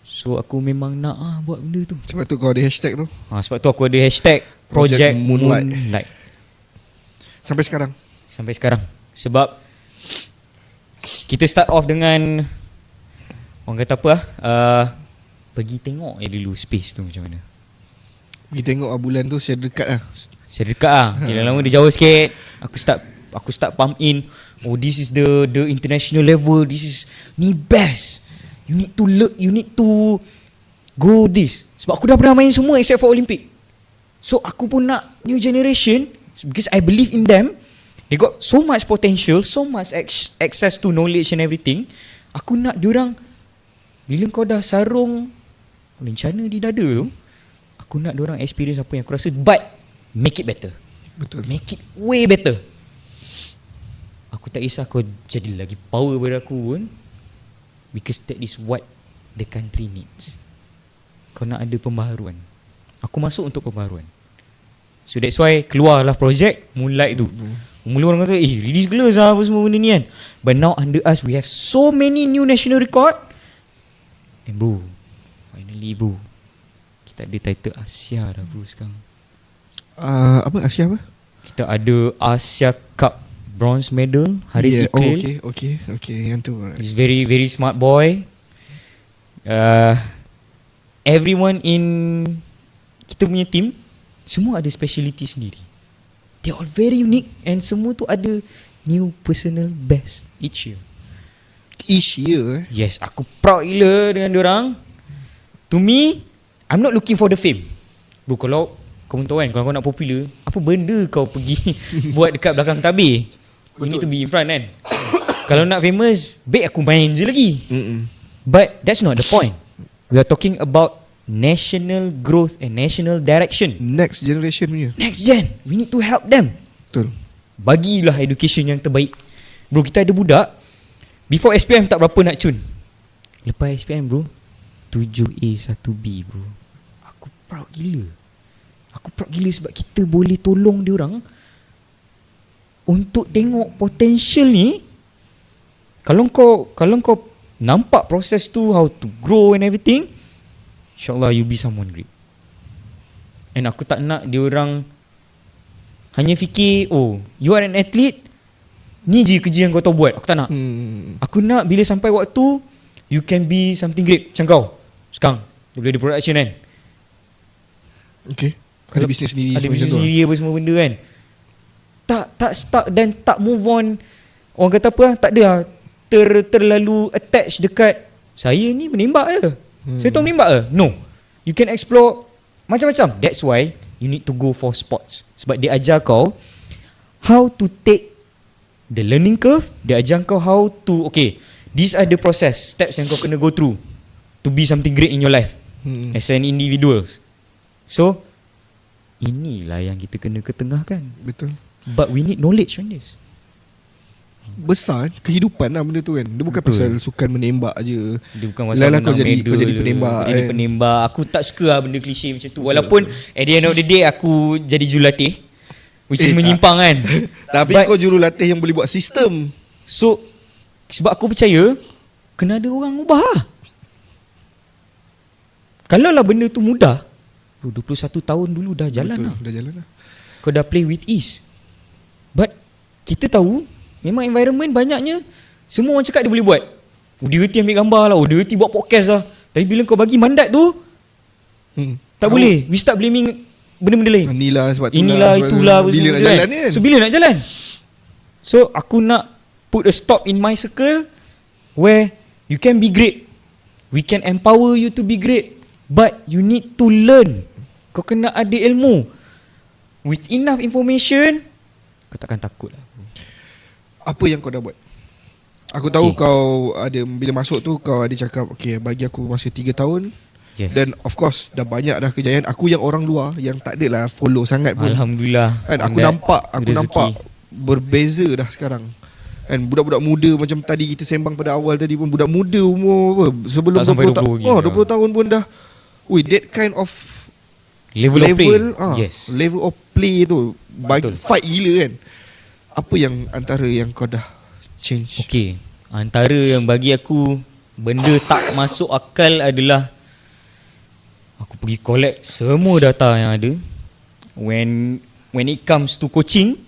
So aku memang nak buat benda tu. Sebab tu kau ada hashtag tu. Sebab tu aku ada hashtag Project Moonlight. Sampai sekarang. Sampai sekarang. Sebab kita start off dengan orang kata apa pergi tengok dulu space tu macam mana. Pergi tengok bulan tu secara dekat lah. Secara dekat Kira lama dia jauh sikit. Aku start pump in. Oh, this is the international level. This is ni best. You need to look, you need to go this. Sebab aku dah pernah main semua except for Olympic. So aku pun nak new generation because I believe in them. They got so much potential, so much access to knowledge and everything. Aku nak diorang, bila kau dah sarung lencana di dada tu, aku nak diorang experience apa yang aku rasa, but make it better. Betul. Make it way better. Aku tak kisah kau jadi lagi power daripada aku pun, because that is what the country needs. Kau nak ada pembaharuan. Aku masuk untuk pembaharuan. So that's why keluarlah projek Moonlight tu. Mula orang kata ridiculous lah apa semua benda ni kan. But now under us we have so many new national record. And bro, finally bro, kita ada title Asia dah bro sekarang. Apa Asia apa? Kita ada Asia Cup bronze medal Haris Iqbal. Okay yang tu. He's very very smart boy. Everyone in kita punya team semua ada speciality sendiri. They all very unique and semua tu ada new personal best each year. Each year Yes, aku proud gila dengan diorang. To me, I'm not looking for the fame. Bro, kalau kau tahu kan, kalau kau nak popular, apa benda kau pergi buat dekat belakang tabir? You need to be in front kan. Kalau nak famous, baik aku main je lagi. But that's not the point. We are talking about national growth and national direction. Next generation punya. Next gen, we need to help them. Betul. Bagilah education yang terbaik. Bro, kita ada budak before SPM tak berapa nak cun. Lepas SPM bro, 7A 1B bro. Aku proud gila. Aku proud gila sebab kita boleh tolong diorang untuk tengok potential ni. Kalau kau nampak proses tu, how to grow and everything, InsyaAllah you be someone great. And aku tak nak diorang hanya fikir, oh you are an athlete, ni je kerja yang kau tahu buat. Aku tak nak. Aku nak bila sampai waktu you can be something great. Macam kau sekarang dia boleh ada production kan. Okay. Ada bisnes sendiri. Ada bisnes sendiri apa semua benda kan. Tak stuck dan tak move on. Orang kata apa, tak ada lah terlalu attach dekat saya ni menembak je. Saya tahu menembak ke? No. You can explore macam-macam. That's why you need to go for sports. Sebab dia ajar kau how to take the learning curve. Dia ajar kau how to, okay, these are the process, steps yang kau kena go through to be something great in your life as an individual. So inilah yang kita kena ketengahkan. Betul. But we need knowledge on this. Besar kehidupan lah benda tu kan. Dia bukan pasal sukan menembak je. Dia bukan pasal kau menang jadi penembak jadi kan. penembak. Aku tak suka lah benda klise macam tu. Walaupun at the end of the day aku jadi jurulatih, which is menyimpang kan. Tapi kau jurulatih yang boleh buat sistem. So sebab aku percaya kena ada orang ubah lah. Kalau lah benda tu mudah, 21 tahun dulu dah jalan. Betul, lah. dah jalan lah. Kau dah play with ease. But kita tahu memang environment banyaknya semua orang cakap dia boleh buat. Oh, dia reti ambil gambar lah. Oh, dia reti buat podcast lah. Tapi bila kau bagi mandat tu, tak boleh. We start blaming benda-benda lain. Inilah sebab tu inilah lah, itulah. bila nak jalan kan. So bila nak jalan. So aku nak put a stop in my circle where you can be great. We can empower you to be great. But you need to learn. Kau kena ada ilmu. With enough information, kau takkan takut lah. Apa yang kau dah buat? Aku tahu kau ada, bila masuk tu kau ada cakap, okay, bagi aku masa 3 tahun. Yes. Dan of course dah banyak dah kejayaan. Aku yang orang luar yang tak adalah follow sangat pun. Alhamdulillah. Kan aku nampak berbeza dah sekarang. Kan budak-budak muda macam tadi kita sembang pada awal tadi pun, budak muda umur apa sebelum tak 20 tahun. 20 tahun pun dah. That kind of level of play. Yes. Level of play tu bagi betul. Fight gila kan. Apa yang antara yang kau dah change. Okay, antara yang bagi aku benda tak masuk akal adalah aku pergi collect semua data yang ada. When it comes to coaching,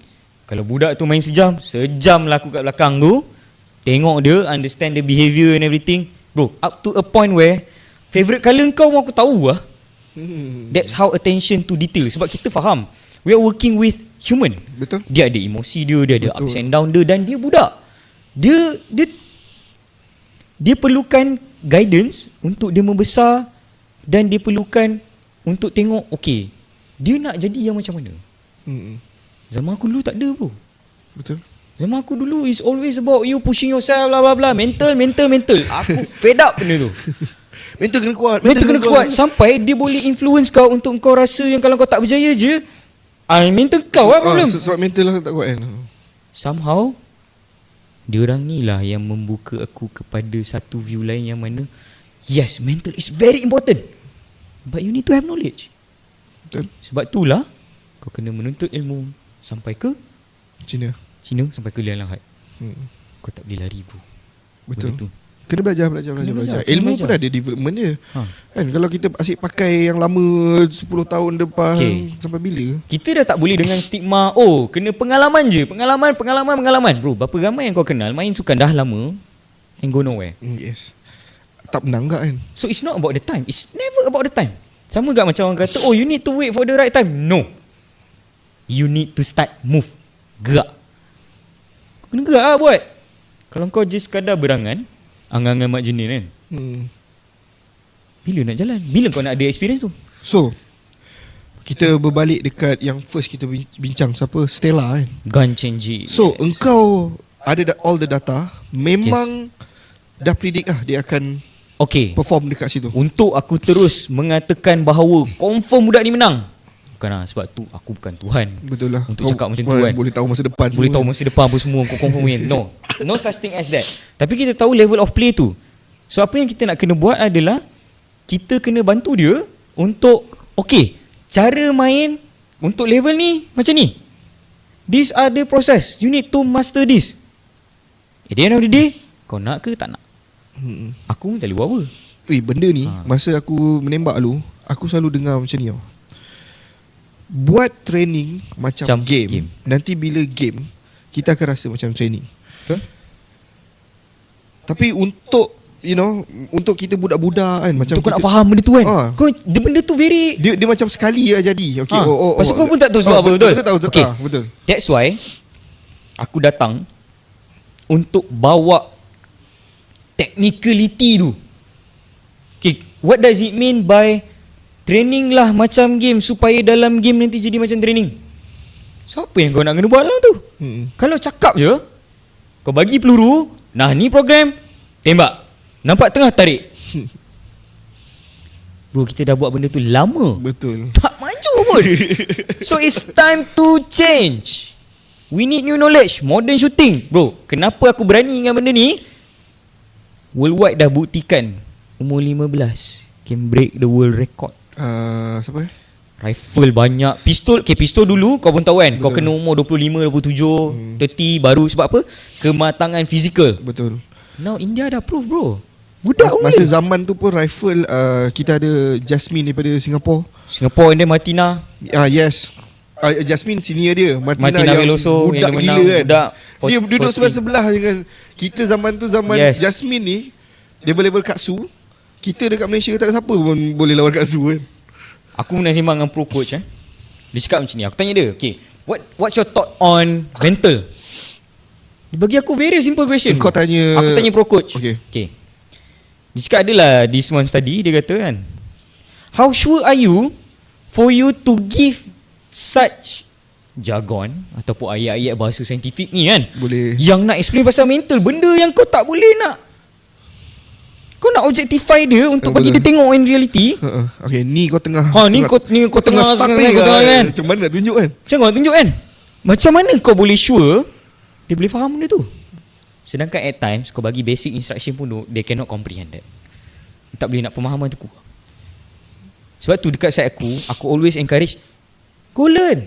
kalau budak tu main sejam lah aku kat belakang tu, tengok dia, understand the behaviour and everything. Bro, up to a point where favourite colour kau aku tahu lah. That's how attention to detail. Sebab kita faham, we are working with human. Betul. Dia ada emosi dia ada Betul. ups and down dia, dan dia budak. Dia perlukan guidance untuk dia membesar, dan dia perlukan untuk tengok, okay, dia nak jadi yang macam mana. Zaman aku dulu tak ada bro. Betul. Zaman aku dulu is always about you pushing yourself, blah blah blah, mental. Aku fed up benda tu. Mental kena kuat. Mental kena kuat sampai dia boleh influence kau untuk kau rasa yang kalau kau tak berjaya je, mental kau lah problem. Sebab mental lah tak kuat kan. Somehow diorang ni lah yang membuka aku kepada satu view lain yang mana, yes, mental is very important, but you need to have knowledge. Betul. Sebab itulah kau kena menuntut ilmu sampai ke Cina. sampai ke Liang Lahat. Kau tak boleh lari bro. Betul. Benda tu. Kena belajar. Kena belajar. Ilmu pun ada development dia. Kan kalau kita asyik pakai yang lama 10 tahun depan, sampai bila? Kita dah tak boleh dengan stigma, kena pengalaman je. Pengalaman. Bro, berapa ramai yang kau kenal main sukan dah lama and go nowhere. Yes. Tak menang kan? So it's not about the time. It's never about the time. Sama gak macam orang kata, you need to wait for the right time. No. You need to start move. Gerak. Kau kena gerak lah buat. Kalau kau just sekadar berangan, angan-angan mak jenis kan, bila nak jalan? Bila kau nak ada experience tu? So kita berbalik dekat yang first kita bincang, siapa? Stella kan? Gun changing. So engkau ada all the data, memang dah predict dia akan perform dekat situ. Untuk aku terus mengatakan bahawa confirm budak ni menang, bukan lah, sebab tu aku bukan Tuhan. Betul lah. Untuk cakap macam tu kan. Boleh tahu masa depan. Boleh tahu masa depan apa semua kau confirm win. No such thing as that. Tapi kita tahu level of play tu. So apa yang kita nak kena buat adalah kita kena bantu dia untuk cara main untuk level ni macam ni. These are the process. You need to master this. At the end of the day, kau nak ke tak nak? Aku pun tak boleh buat apa. Benda ni masa aku menembak lu, aku selalu dengar macam ni tau. Buat training macam game. Nanti bila game, kita akan rasa macam training. Betul. Tapi untuk untuk kita budak-budak kan, macam untuk kau nak faham benda tu kan, kau benda tu very dia macam sekali lah jadi. Pasal kau pun tak tahu sebab apa. Betul. Betul. That's why aku datang untuk bawa technicality tu. What does it mean by training lah macam game, supaya dalam game nanti jadi macam training? Siapa yang kau nak kena buat lah tu? Kalau cakap je, kau bagi peluru, nah ni program, tembak, nampak tengah, tarik. Bro, kita dah buat benda tu lama. Betul. Tak maju pun. So it's time to change. We need new knowledge. Modern shooting. Bro, kenapa aku berani dengan benda ni? Worldwide dah buktikan umur 15 can break the world record. Siapa? Rifle banyak. Pistol dulu kau pun tahu kan. Betul. Kau kena umur 25, 27, 30 baru. Sebab apa? Kematangan fizikal. Betul. Now India dah proof bro. Budak masa zaman tu pun rifle, kita ada Jasmine daripada Singapore and then Martina. Yes. Jasmine senior dia, Martina yang Veloso, budak yang gila kan. Dia duduk 14. sebelah-sebelah je kan. Kita zaman tu Jasmine ni level-level Katsu. Kita dekat Malaysia tak ada siapa pun boleh lawan Katsu kan. Aku nak sembang dengan pro coach Dia cakap macam ni. Aku tanya dia, what's your thought on mental? Dia bagi aku very simple question. Kau tanya, aku tanya pro coach. Okay. Dia cakap adalah this one study, dia kata kan, how sure are you for you to give such jargon ataupun ayat-ayat bahasa saintifik ni kan, boleh yang nak explain pasal mental, benda yang kau tak boleh nak, kau nak objectify dia untuk bagi dia tengok in reality. Okay, ni kau tengah ni kau tengah stuck kan. Macam mana nak tunjuk kan? Macam mana kau boleh sure dia boleh faham benda tu? Sedangkan at times kau bagi basic instruction pun they cannot comprehend that. Tak boleh nak pemahaman tu. Sebab tu dekat side aku always encourage, go learn,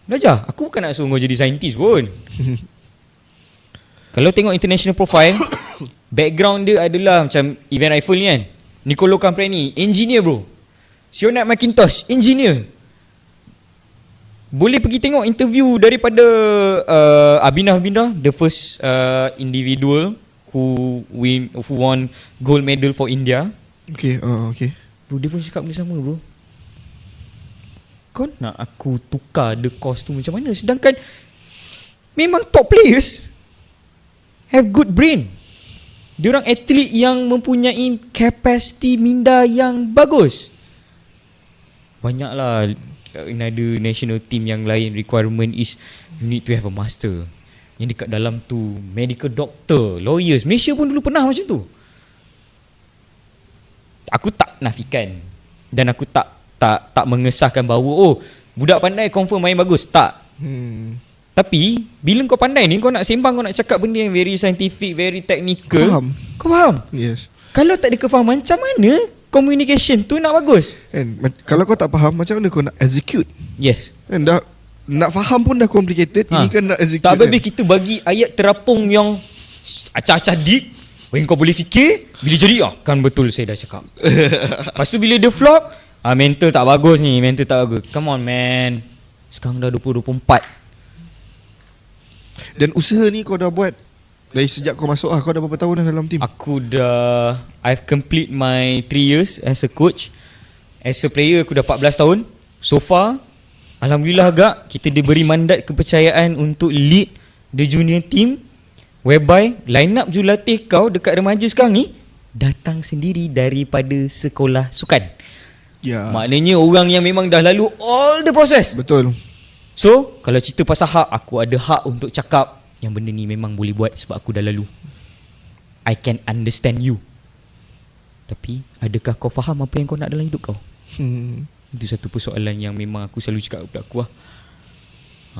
belajar. Aku bukan nak suruh kau jadi saintis pun. Kalau tengok international profile, background dia adalah macam event rifle ni kan, Nicolo Camprani, engineer bro. Sionat McIntosh, engineer. Boleh pergi tengok interview daripada Abinah, the first individual who won gold medal for India. Okay. Bro, dia pun cakap benda sama bro. Kau nak aku tukar the cost tu macam mana? Sedangkan memang top players have good brain. Diorang atlet yang mempunyai capacity minda yang bagus. Banyaklah another national team yang lain requirement is you need to have a master. Yang dekat dalam tu medical doctor, lawyers. Malaysia pun dulu pernah macam tu. Aku tak nafikan dan aku tak mengesahkan bahawa budak pandai confirm main bagus. Tak. Tapi bila kau pandai ni, kau nak sembang, kau nak cakap benda yang very scientific, very technical, kau faham? Yes. Kalau tak ada kefahaman, macam mana communication tu nak bagus? Kalau kau tak faham, macam mana kau nak execute? Yes. Dah nak faham pun dah complicated. Ini kan nak execute. Tak habis kita bagi ayat terapung yang acah-acah deep. Kau boleh fikir, bila jadi kan betul saya dah cakap. Lepas tu bila dia flop, mental tak bagus ni, mental tak bagus. Come on man. Sekarang dah 2024. Dan usaha ni kau dah buat dari sejak kau masuk kau dah berapa tahun dah dalam tim? I've complete my 3 years as a coach. As a player aku dah 14 tahun. So far alhamdulillah agak kita diberi mandat kepercayaan untuk lead the junior team, whereby line up jurulatih kau dekat remaja sekarang ni datang sendiri daripada sekolah sukan. Ya. Maknanya orang yang memang dah lalu all the process. Betul. So kalau cerita pasal hak, aku ada hak untuk cakap yang benda ni memang boleh buat sebab aku dah lalu. I can understand you. Tapi adakah kau faham apa yang kau nak dalam hidup kau? Itu satu persoalan yang memang aku selalu cakap kepada aku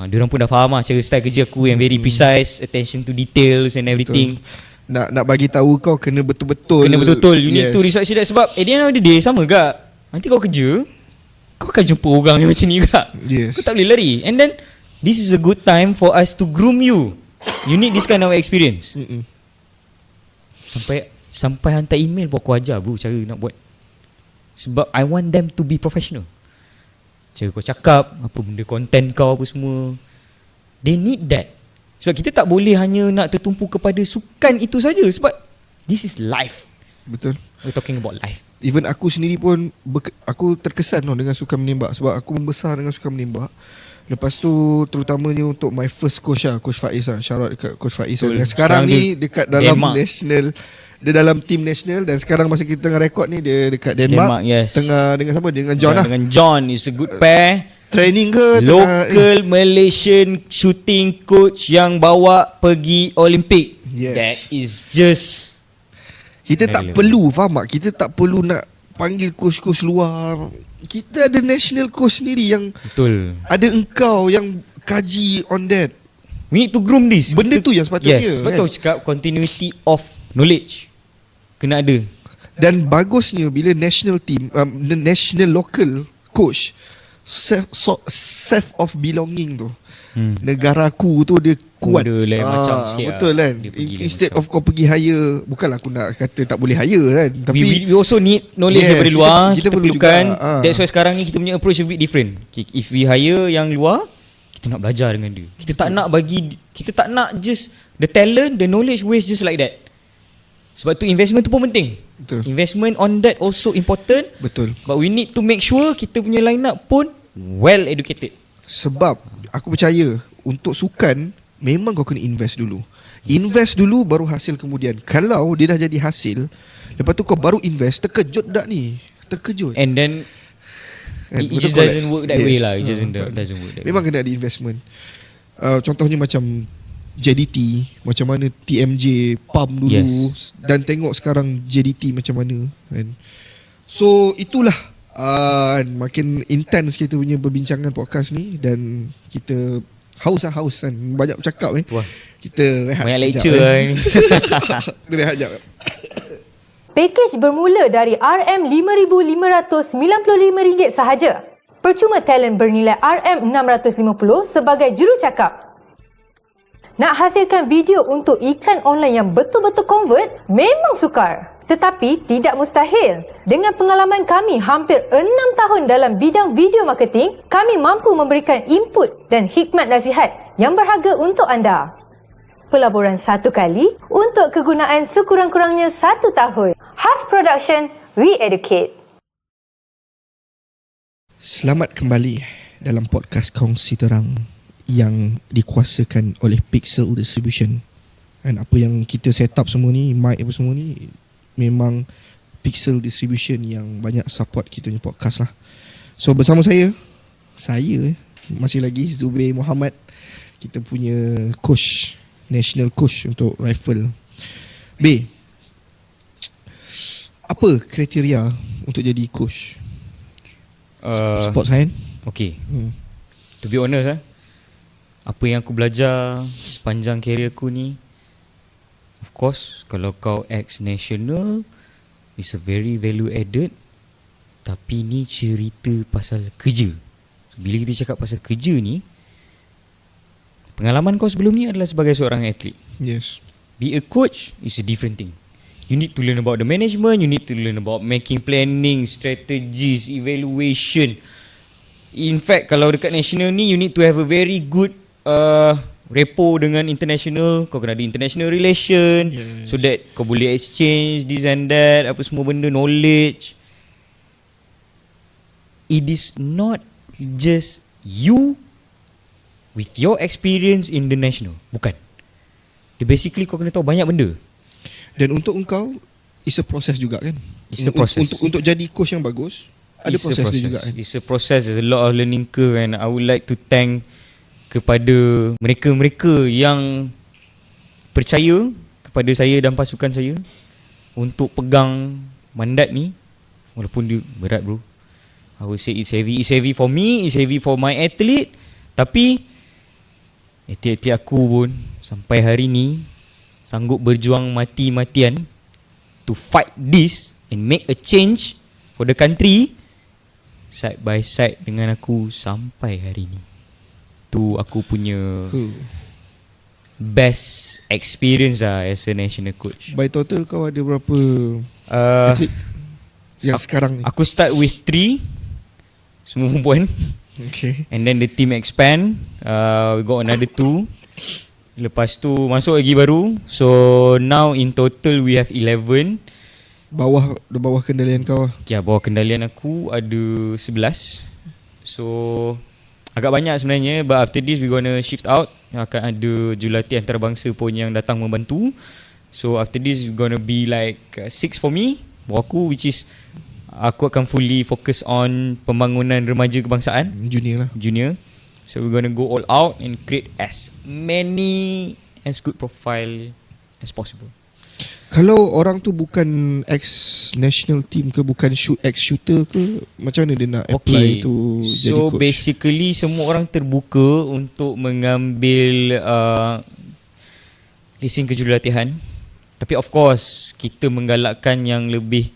diorang pun dah faham cara style kerja aku yang very precise, attention to details and everything. Betul. Nak bagi tahu kau kena betul-betul. You need to research that. Sebab at the end of the day sama gak, nanti kau kerja, kau akan jumpa orang yang macam ni juga. Yes. Kau tak boleh lari. And then this is a good time for us to groom you. You need this kind of experience. Sampai hantar email pun aku ajar bro cara nak buat. Sebab I want them to be professional. Cara kau cakap, apa benda content kau apa semua, they need that. Sebab kita tak boleh hanya nak tertumpu kepada sukan itu saja. Sebab this is life. Betul. We're talking about life. Even aku sendiri pun aku terkesan dengan sukan menembak. Sebab aku membesar dengan sukan menembak. Lepas tu terutamanya untuk my first coach Coach Faiz Shout out dekat Coach Faiz. Sekarang ni dekat dalam Denmark. National. Dia dalam tim national. Dan sekarang masa kita tengah rekod ni, dia dekat Denmark, yes. Tengah dengan siapa? Dengan John Dengan John is a good pair. Training ke? Local Malaysian shooting coach yang bawa pergi Olympic. Yes. That is just, kita tak perlu, faham tak? Kita tak perlu nak panggil coach-coach luar. Kita ada national coach sendiri yang betul. Ada engkau yang kaji on that. We need to groom this. Benda tu yang sepatutnya. Yes, betul cakap continuity of knowledge kena ada. Dan bagusnya bila national team, the national local coach self of belonging tu. Negaraku tu dia kuat. Dia macam sikit betul kan. Instead of kau pergi hire, bukanlah aku nak kata tak boleh hire kan, tapi we also need knowledge daripada luar. Kita perlukan juga, that's why sekarang ni kita punya approach a bit different. If we hire yang luar, kita nak belajar dengan dia. Kita tak nak just the talent, the knowledge waste just like that. Sebab tu investment tu pun penting. Betul. Investment on that also important. Betul. But we need to make sure kita punya line up pun well educated. Sebab aku percaya untuk sukan memang kau kena invest dulu. Invest dulu baru hasil kemudian. Kalau dia dah jadi hasil, lepas tu kau baru invest, terkejut tak ni? Terkejut. And then it just doesn't work that way lah. It just doesn't work that way. Memang kena ada investment. Contohnya macam JDT, macam mana TMJ pump dulu, dan tengok sekarang JDT macam mana kan. So itulah makin intense kita punya perbincangan podcast ni. Dan kita haus kan. Banyak bercakap Kita rehat banyak sekejap, lecture ni. Kita rehat sekejap. Pakej bermula dari RM5,595 sahaja. Percuma talent bernilai RM650 sebagai jurucakap. Nak hasilkan video untuk iklan online yang betul-betul convert memang sukar. Tetapi tidak mustahil. Dengan pengalaman kami hampir 6 tahun dalam bidang video marketing, kami mampu memberikan input dan hikmat nasihat yang berharga untuk anda. Pelaburan 1 kali untuk kegunaan sekurang-kurangnya 1 tahun. Has Production, we educate. Selamat kembali dalam podcast Kongsi Terang yang dikuasakan oleh Pixel Distribution. Dan apa yang kita set up semua ni, mic apa semua ni, memang Pixel Distribution yang banyak support kita punya podcast lah. So bersama saya masih lagi Zubair Muhammad, kita punya coach, national coach untuk rifle. B, apa kriteria untuk jadi coach? Sport science? Okay. To be honest apa yang aku belajar sepanjang karier aku ni, of course, kalau kau ex-national, it's a very value added. Tapi ni cerita pasal kerja. So, bila kita cakap pasal kerja ni, pengalaman kau sebelum ni adalah sebagai seorang atlet. Yes. Be a coach is a different thing. You need to learn about the management, you need to learn about making planning, strategies, evaluation. In fact, kalau dekat national ni, you need to have a very good repo dengan international. Kau kena ada international relation, yes, so that kau boleh exchange this and that, apa semua benda, knowledge. It is not just you with your experience in the national. Bukan. Basically kau kena tahu banyak benda. Dan untuk engkau, it's a process juga kan? It's a process. Untuk jadi coach yang bagus, ada proses dia juga kan? It's a process. There's a lot of learning curve, and I would like to thank kepada mereka-mereka yang percaya kepada saya dan pasukan saya untuk pegang mandat ni. Walaupun dia berat bro, I would say it's heavy. It's heavy for me, it's heavy for my athlete. Tapi atlet-atlet aku pun sampai hari ni sanggup berjuang mati-matian to fight this and make a change for the country, side by side dengan aku sampai hari ni. Tu aku punya best experience lah as a national coach. By total kau ada berapa atlet yang sekarang ni? Aku start with 3, semua perempuan. Okay. And then the team expand, we got another 2. Lepas tu masuk lagi baru. So now in total we have 11. Bawah kendalian kau lah. Ya, bawah kendalian aku ada 11. So agak banyak sebenarnya, but after this we gonna shift out. Akan ada jurulatih antarabangsa pun yang datang membantu. So after this we gonna be like 6 for me, bawah aku, which is aku akan fully focus on pembangunan remaja kebangsaan, junior. So we're gonna go all out and create as many as good profile as possible. Kalau orang tu bukan ex-national team ke, bukan ex-shooter ke, macam mana dia nak apply tu jadi coach? So basically semua orang terbuka untuk mengambil lesen kejurulatihan. Tapi of course kita menggalakkan yang lebih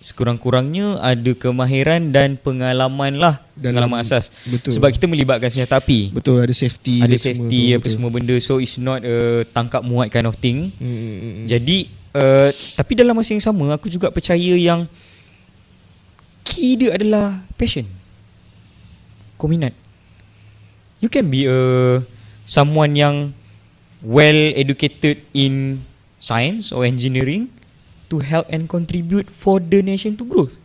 sekurang-kurangnya ada kemahiran dan pengalaman lah, pengalaman asas. Betul. Sebab kita melibatkan senjata api. Betul, ada safety. Ada safety apa semua benda. So it's not a tangkap muat kind of thing. Jadi tapi dalam masa yang sama aku juga percaya yang key dia adalah passion, kau minat. You can be someone yang well educated in science or engineering to help and contribute for the nation to growth.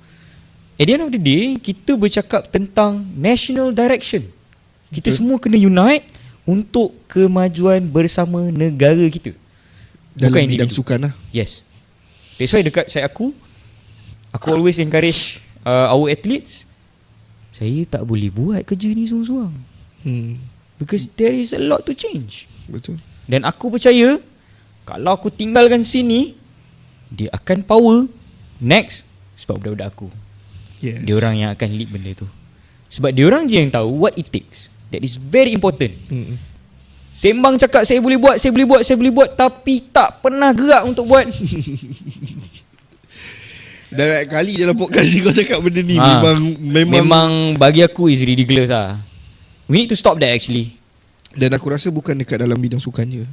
At the end of the day, kita bercakap tentang national direction. Kita semua kena unite untuk kemajuan bersama negara kita. Dalam bidang sukan lah. Yes. That's why dekat side aku always encourage our athletes, saya tak boleh buat kerja ni seorang-seorang. Because there is a lot to change. Betul. Dan aku percaya kalau aku tinggalkan sini, dia akan power next sebab budak-budak aku. Yes. Dia orang yang akan lead benda tu. Sebab dia orang je yang tahu what it takes. That is very important. Sembang cakap saya boleh buat, tapi tak pernah gerak untuk buat. Dah banyak kali dalam podcast ni kau cakap benda ni. Memang bagi aku is ridiculous lah. We need to stop that actually. Dan aku rasa bukan dekat dalam bidang sukan je.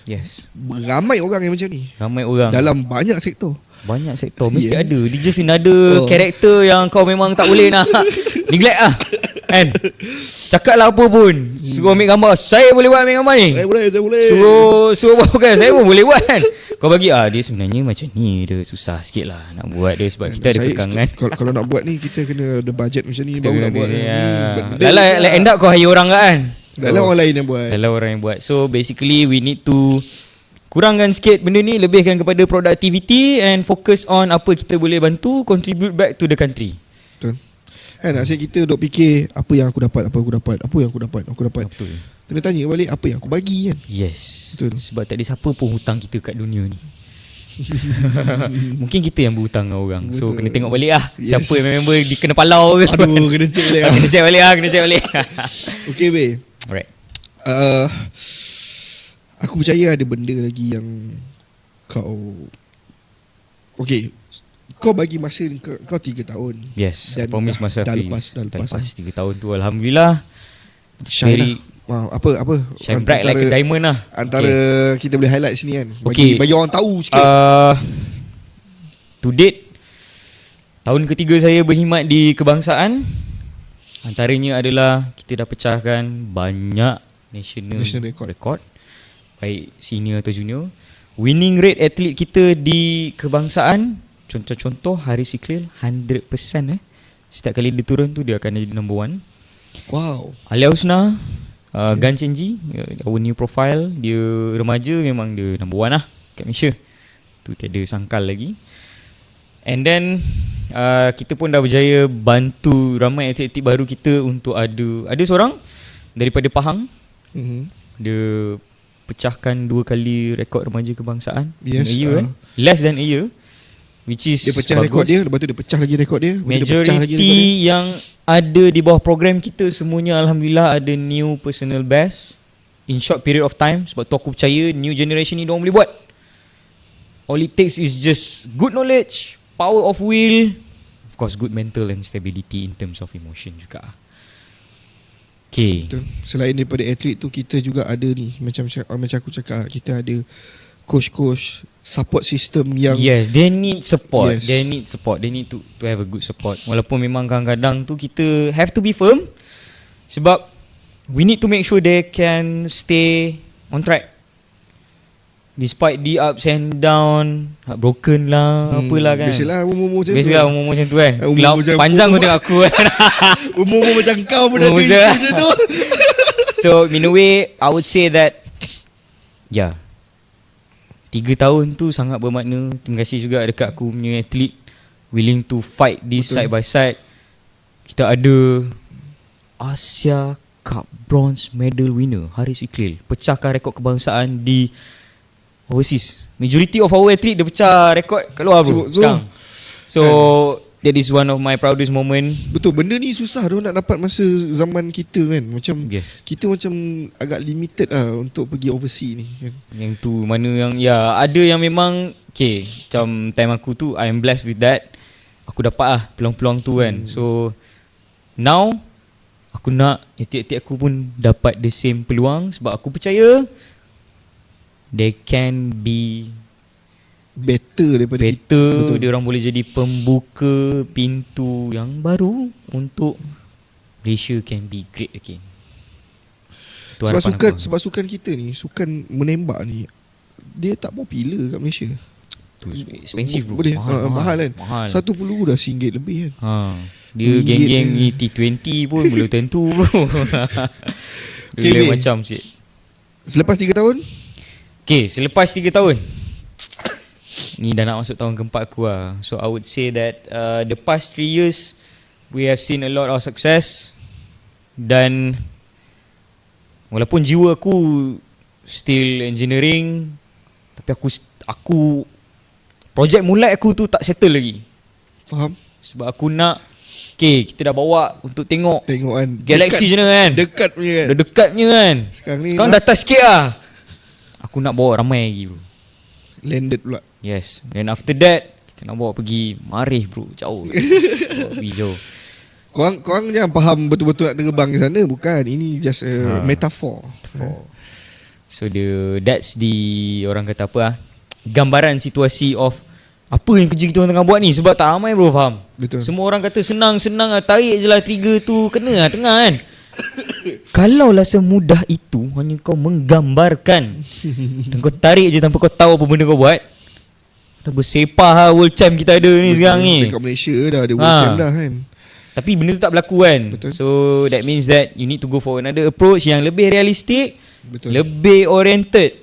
Yes. Ramai orang yang macam ni. Ramai orang. Dalam banyak sektor. Banyak sektor mesti Yeah. ada. Dia just another karakter yang kau memang tak boleh nak neglect lah. Kan? Cakap lah apa pun. Suruh ambil gambar. Saya boleh buat ambil gambar ni. Saya boleh. Suruh buat kan. Saya pun boleh buat kan. Kau bagi dia sebenarnya macam ni. Dia susah sikit lah nak buat dia. Sebab kita ada pegangan. Kalau nak buat ni, kita kena ada budget macam ni. Kita Baru kena nak buat ada, ni. ya. Benda Dah lah je end up kau hire orang kan. Dah lah orang lain yang buat. Dah lah orang yang buat. So basically we need to kurangkan sikit benda ni. Lebihkan kepada productivity. And focus on apa kita boleh bantu. Contribute back to the country. Betul. Kan asyik kita duk fikir apa yang aku dapat, apa yang aku dapat. Betul. Kena tanya balik apa yang aku bagi kan. Yes. Betul. Sebab tak ada siapa pun hutang kita kat dunia ni. Mungkin kita yang berhutang dengan orang. So Betul. kena tengok balik lah. Yes. Siapa yang member kena palau ke. Aduh, kena check balik. Kena check balik. Okay Be, Alright. aku percaya ada benda lagi yang kau, okay, kau bagi masa kau 3 tahun. Yes. Dan Promise masa dah free. lepas 3 tahun tu alhamdulillah. Shine Very- lah. Apa Shine bright like a diamond lah. Antara kita boleh highlight sini kan. Okay. Bagi orang tahu sikit. To date, tahun ketiga saya berkhidmat di kebangsaan. Antaranya adalah kita dah pecahkan banyak national record. Baik senior atau junior. Winning rate atlet kita di kebangsaan, contoh-contoh Haris Iqlil 100%. Setiap kali dia turun tu dia akan jadi number 1. Wow. Alia Husna, Gan Chen Ji, our new profile. Dia remaja memang dia number 1 lah kat Malaysia. Tu tiada sangkal lagi. And then kita pun dah berjaya bantu ramai atlet-atlet baru kita untuk ada seorang daripada Pahang. Dia pecahkan 2 kali rekod remaja kebangsaan. Yes, in a year, less than a year, which is Dia pecah bagus. rekod dia, lepas tu dia pecah lagi rekod dia, lepas tu dia pecah lagi rekod dia. Majority yang ada di bawah program kita semuanya alhamdulillah ada new personal best in short period of time. Sebab tu aku percaya new generation ni diorang boleh buat. All it takes is just good knowledge, power of will, of course good mental and stability in terms of emotion juga. Okay. Betul. Selain daripada atlet tu, kita juga ada ni, macam aku cakap, kita ada coach-coach support system yang Yes, they need support. Yes. They need support. They need to have a good support. Walaupun memang kadang-kadang tu kita have to be firm. Sebab we need to make sure they can stay on track. Despite the ups and down, heartbroken lah, apalah kan. Biasalah umur-umur macam Biasalah tu. umur macam tu kan. Umur macam- Panjang kau tengok aku kan. Umur-umur macam kau pun ada Umur isu macam- macam tu. So in a way I would say that 3 tahun tu sangat bermakna. Terima kasih juga dekat aku punya atlet willing to fight this Betul. side by side. Kita ada Asia Cup bronze medal winner Haris Iqlil, pecahkan rekod kebangsaan di overseas. Majority of our athlete dia pecah rekod kat luar bro sekarang. So that is one of my proudest moment. Betul, benda ni susah dia nak dapat masa zaman kita kan. Macam Yes. kita macam agak limited lah untuk pergi overseas ni kan. Yang tu mana yang ada yang memang okay, macam time aku tu I am blessed with that. Aku dapat lah peluang-peluang tu kan. So now aku nak atlet-atlet aku pun dapat the same peluang. Sebab aku percaya they can be Better daripada kita. better. Betul. Dia orang boleh jadi pembuka pintu yang baru untuk Malaysia can be great again. Tu Sebab harapan sukan, aku. sebab sukan kita ni, sukan menembak ni, dia tak popular kat Malaysia. Tu expensive bro. Boleh, mahal kan. Mahal. Satu peluru dah RM1 lebih kan. Dia RM1 geng-geng je. ni T20 pun belum tentu bro. Okay, Dia lain Bil. macam sikit. Selepas 3 tahun, Okay, selepas 3 tahun ni dah nak masuk tahun keempat aku lah. So I would say that the past 3 years we have seen a lot of success. Dan walaupun jiwa aku still engineering, tapi aku projek mulai aku tu tak settle lagi. faham? Sebab aku nak kita dah bawa untuk tengok Tengok kan. Galaxy je kan. Dekat punya kan. Dah dekatnya kan. Sekarang ni Sekarang dah atas sikit lah. Aku nak bawa ramai lagi bro. landed pula. Yes. Then after that kita nak bawa pergi Marih bro. Jauh. Bawa pergi jauh. Korang jangan faham betul-betul nak terbang ke sana. Bukan, ini just a metaphor. So that's the, orang kata apa gambaran situasi of apa yang kerja kita orang tengah buat ni. Sebab tak ramai bro faham. Betul. Semua orang kata senang lah, tarik je lah trigger tu, kena lah tengah kan. Kalaulah semudah itu, hanya kau menggambarkan dan kau tarik je tanpa kau tahu apa benda kau buat, dah bersepah lah world champ kita ada ni sekarang ni. Dekat Malaysia dah ada world champ dah kan. Tapi benda tu tak berlaku kan. Betul. So that means that you need to go for another approach yang lebih realistic, Betul. lebih oriented.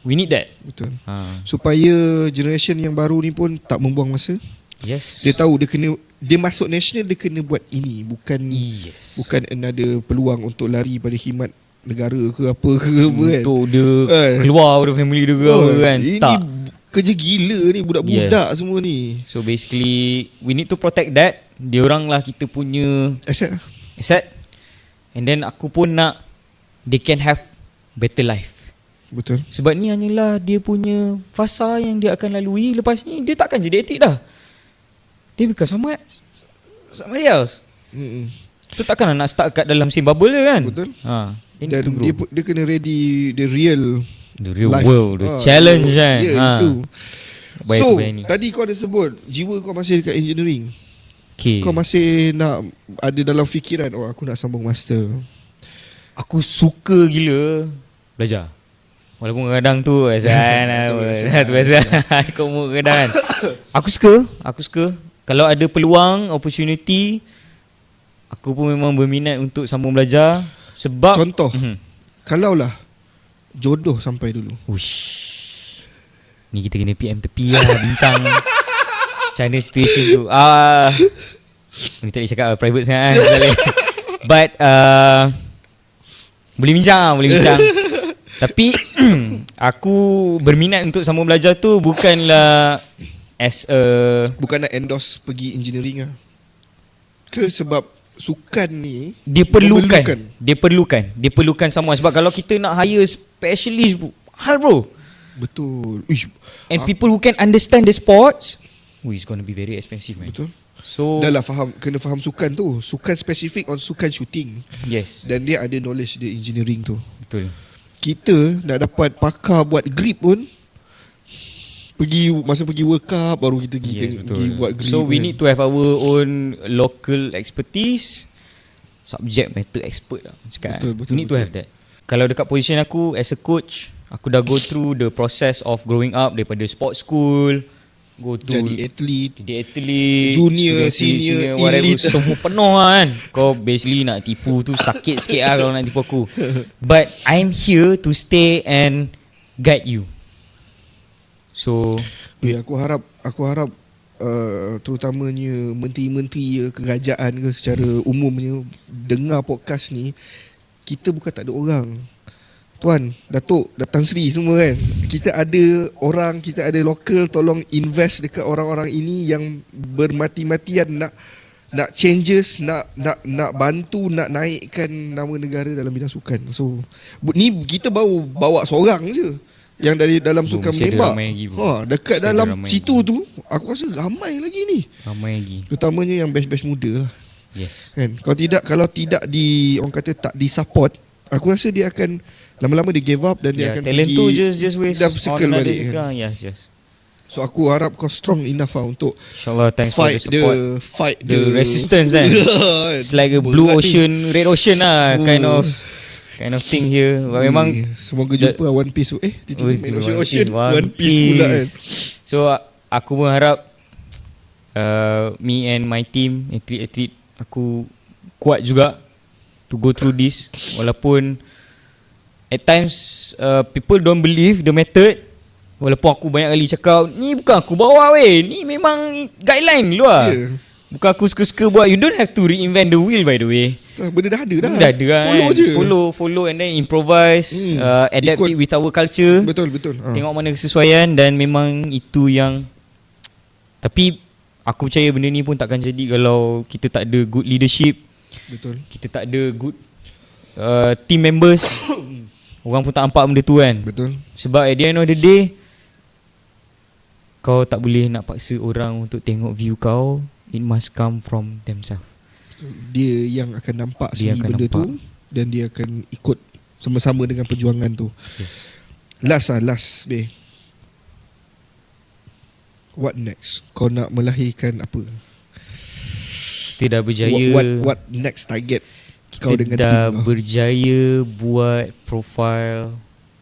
We need that. Betul. Supaya generation yang baru ni pun tak membuang masa. Yes. Dia tahu dia masuk national, dia kena buat ini, bukan another peluang untuk lari pada khidmat negara ke apa ke apa kan. Untuk dia keluar dari family dia ke apa kan. Ini Tak. kerja gila ni, budak-budak semua ni. So basically we need to protect that. Dia orang lah kita punya Asset lah. asset. And then aku pun nak they can have better life. Betul. Sebab ni hanyalah dia punya fasa yang dia akan lalui. Lepas ni dia takkan jadi atlet dah. Dia become somebody else. So takkan nak start kat dalam same bubble dia kan. Betul. Dan dia kena ready the real life. world, the challenge kan. Itu. Baik, So ni. tadi kau ada sebut jiwa kau masih dekat engineering. Okay. Kau masih nak ada dalam fikiran, oh aku nak sambung master. Aku suka gila belajar. Walaupun kadang tu biasa kau mu kadang kan. Aku suka. Kalau ada peluang, opportunity, aku pun memang berminat untuk sambung belajar. Sebab Contoh, kalaulah jodoh sampai dulu. Ush. Ni kita kena PM tepi lah bincang macam mana situation tu. Ni tak boleh cakap private sangat kan. But boleh bincang. Tapi aku berminat untuk sambung belajar tu bukanlah as a, bukan nak endorse pergi engineering lah. Ke sebab sukan ni dia perlukan someone. Sebab kalau kita nak hire specialist, hal bro. Betul. And people who can understand the sports, it's gonna be very expensive man. Betul. So dah lah kena faham sukan tu. Sukan spesifik on sukan shooting. yes, Dan dia ada knowledge dia engineering tu. betul. Kita nak dapat pakar buat grip pun masa pergi World Cup baru kita pergi buat grip. So we need to have our own local expertise, subject matter expert lah cakap. Betul, We need to have that. Kalau dekat position aku as a coach, aku dah go through the process of growing up daripada sports school, go to jadi atlet, student junior, senior, whatever, elite. semua penuh lah kan. Kau basically nak tipu tu sakit sikit lah kalau nak tipu aku. But I'm here to stay and guide you. So aku harap terutamanya menteri-menteri kerajaan ke secara umumnya dengar podcast ni. Kita bukan tak ada orang, Tuan, Datuk, Tan Sri semua kan. Kita ada orang, kita ada lokal, tolong invest dekat orang-orang ini yang bermati-matian nak changes, nak bantu, nak naikkan nama negara dalam bidang sukan. So ni kita baru bawa seorang je yang dari dalam sukan menembak. Dekat dalam situ tu aku rasa ramai lagi ni. Ramai lagi. Terutamanya yang batch-batch muda lah. Yes. Kan? Kalau tidak orang kata tak di support, aku rasa dia akan lama-lama dia give up dan dia akan talent pergi tu just waste dah circle balik kan? Yes. So aku harap kau strong enough lah untuk InsyaAllah, thanks for the support. Fight the resistance kan. It's like a blue ocean, red ocean lah, kind of thing here. Memang semoga jumpa One Piece tu. One Piece pula kan. So aku pun harap me and my team, atlet-atlet aku kuat juga to go through this. Walaupun at times people don't believe the method. Walaupun aku banyak kali cakap, ni bukan aku bawa weh, ni memang guideline lu lah. Bukan aku suka-suka buat. You don't have to reinvent the wheel by the way. Benda dah ada dah. Dah ada kan. Follow je. Follow and then improvise, adapt it with our culture. Betul. Tengok mana kesesuaian. Dan memang itu yang, tapi aku percaya benda ni pun takkan jadi kalau kita tak ada good leadership. Betul. Kita tak ada good team members. Orang pun tak nampak benda tu kan. Betul. Sebab at the end of the day, kau tak boleh nak paksa orang untuk tengok view kau. It must come from themselves. Dia yang akan nampak Dia sendiri akan benda nampak. tu, dan dia akan ikut sama-sama dengan perjuangan tu. Last Beh, what next? Kau nak melahirkan apa? Kita dah berjaya. What next target kau Kita dengan dah tim kau? berjaya buat profile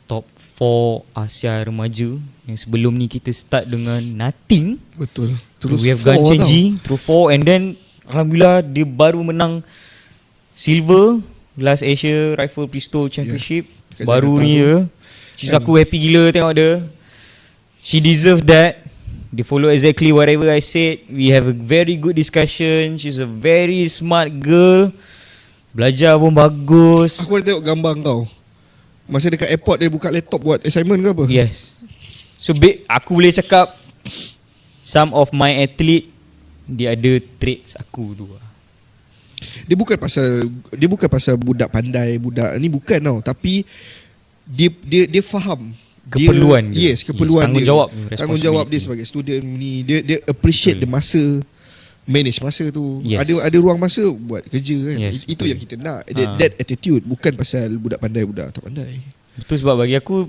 top 4 Asia remaja. Yang sebelum ni kita start dengan nothing. Betul. Terus We have 4 gone tau. changing through 4, and then alhamdulillah dia baru menang silver last Asia Rifle Pistol Championship. Dekat Baru Jakarta ni tu. je. Sis aku happy gila tengok dia. She deserve that. Dia follow exactly whatever I said. We have a very good discussion. She's a very smart girl. Belajar pun bagus. Aku ada tengok gambar kau masa dekat airport, dia buka laptop buat assignment ke apa? Yes. So aku boleh cakap some of my athlete, dia ada traits aku tu. Dia bukan pasal budak pandai, budak ni bukan tau, tapi dia faham Keperluan dia. Yes, keperluan Tanggungjawab dia. dia, Tanggungjawab dia responsibility. sebagai student ni, dia appreciate Betul. the masa, manage masa tu. Yes. Ada ruang masa buat kerja kan. Yes, Itu betul. yang kita nak. Ha. That attitude, bukan pasal budak pandai, budak tak pandai. Betul, sebab bagi aku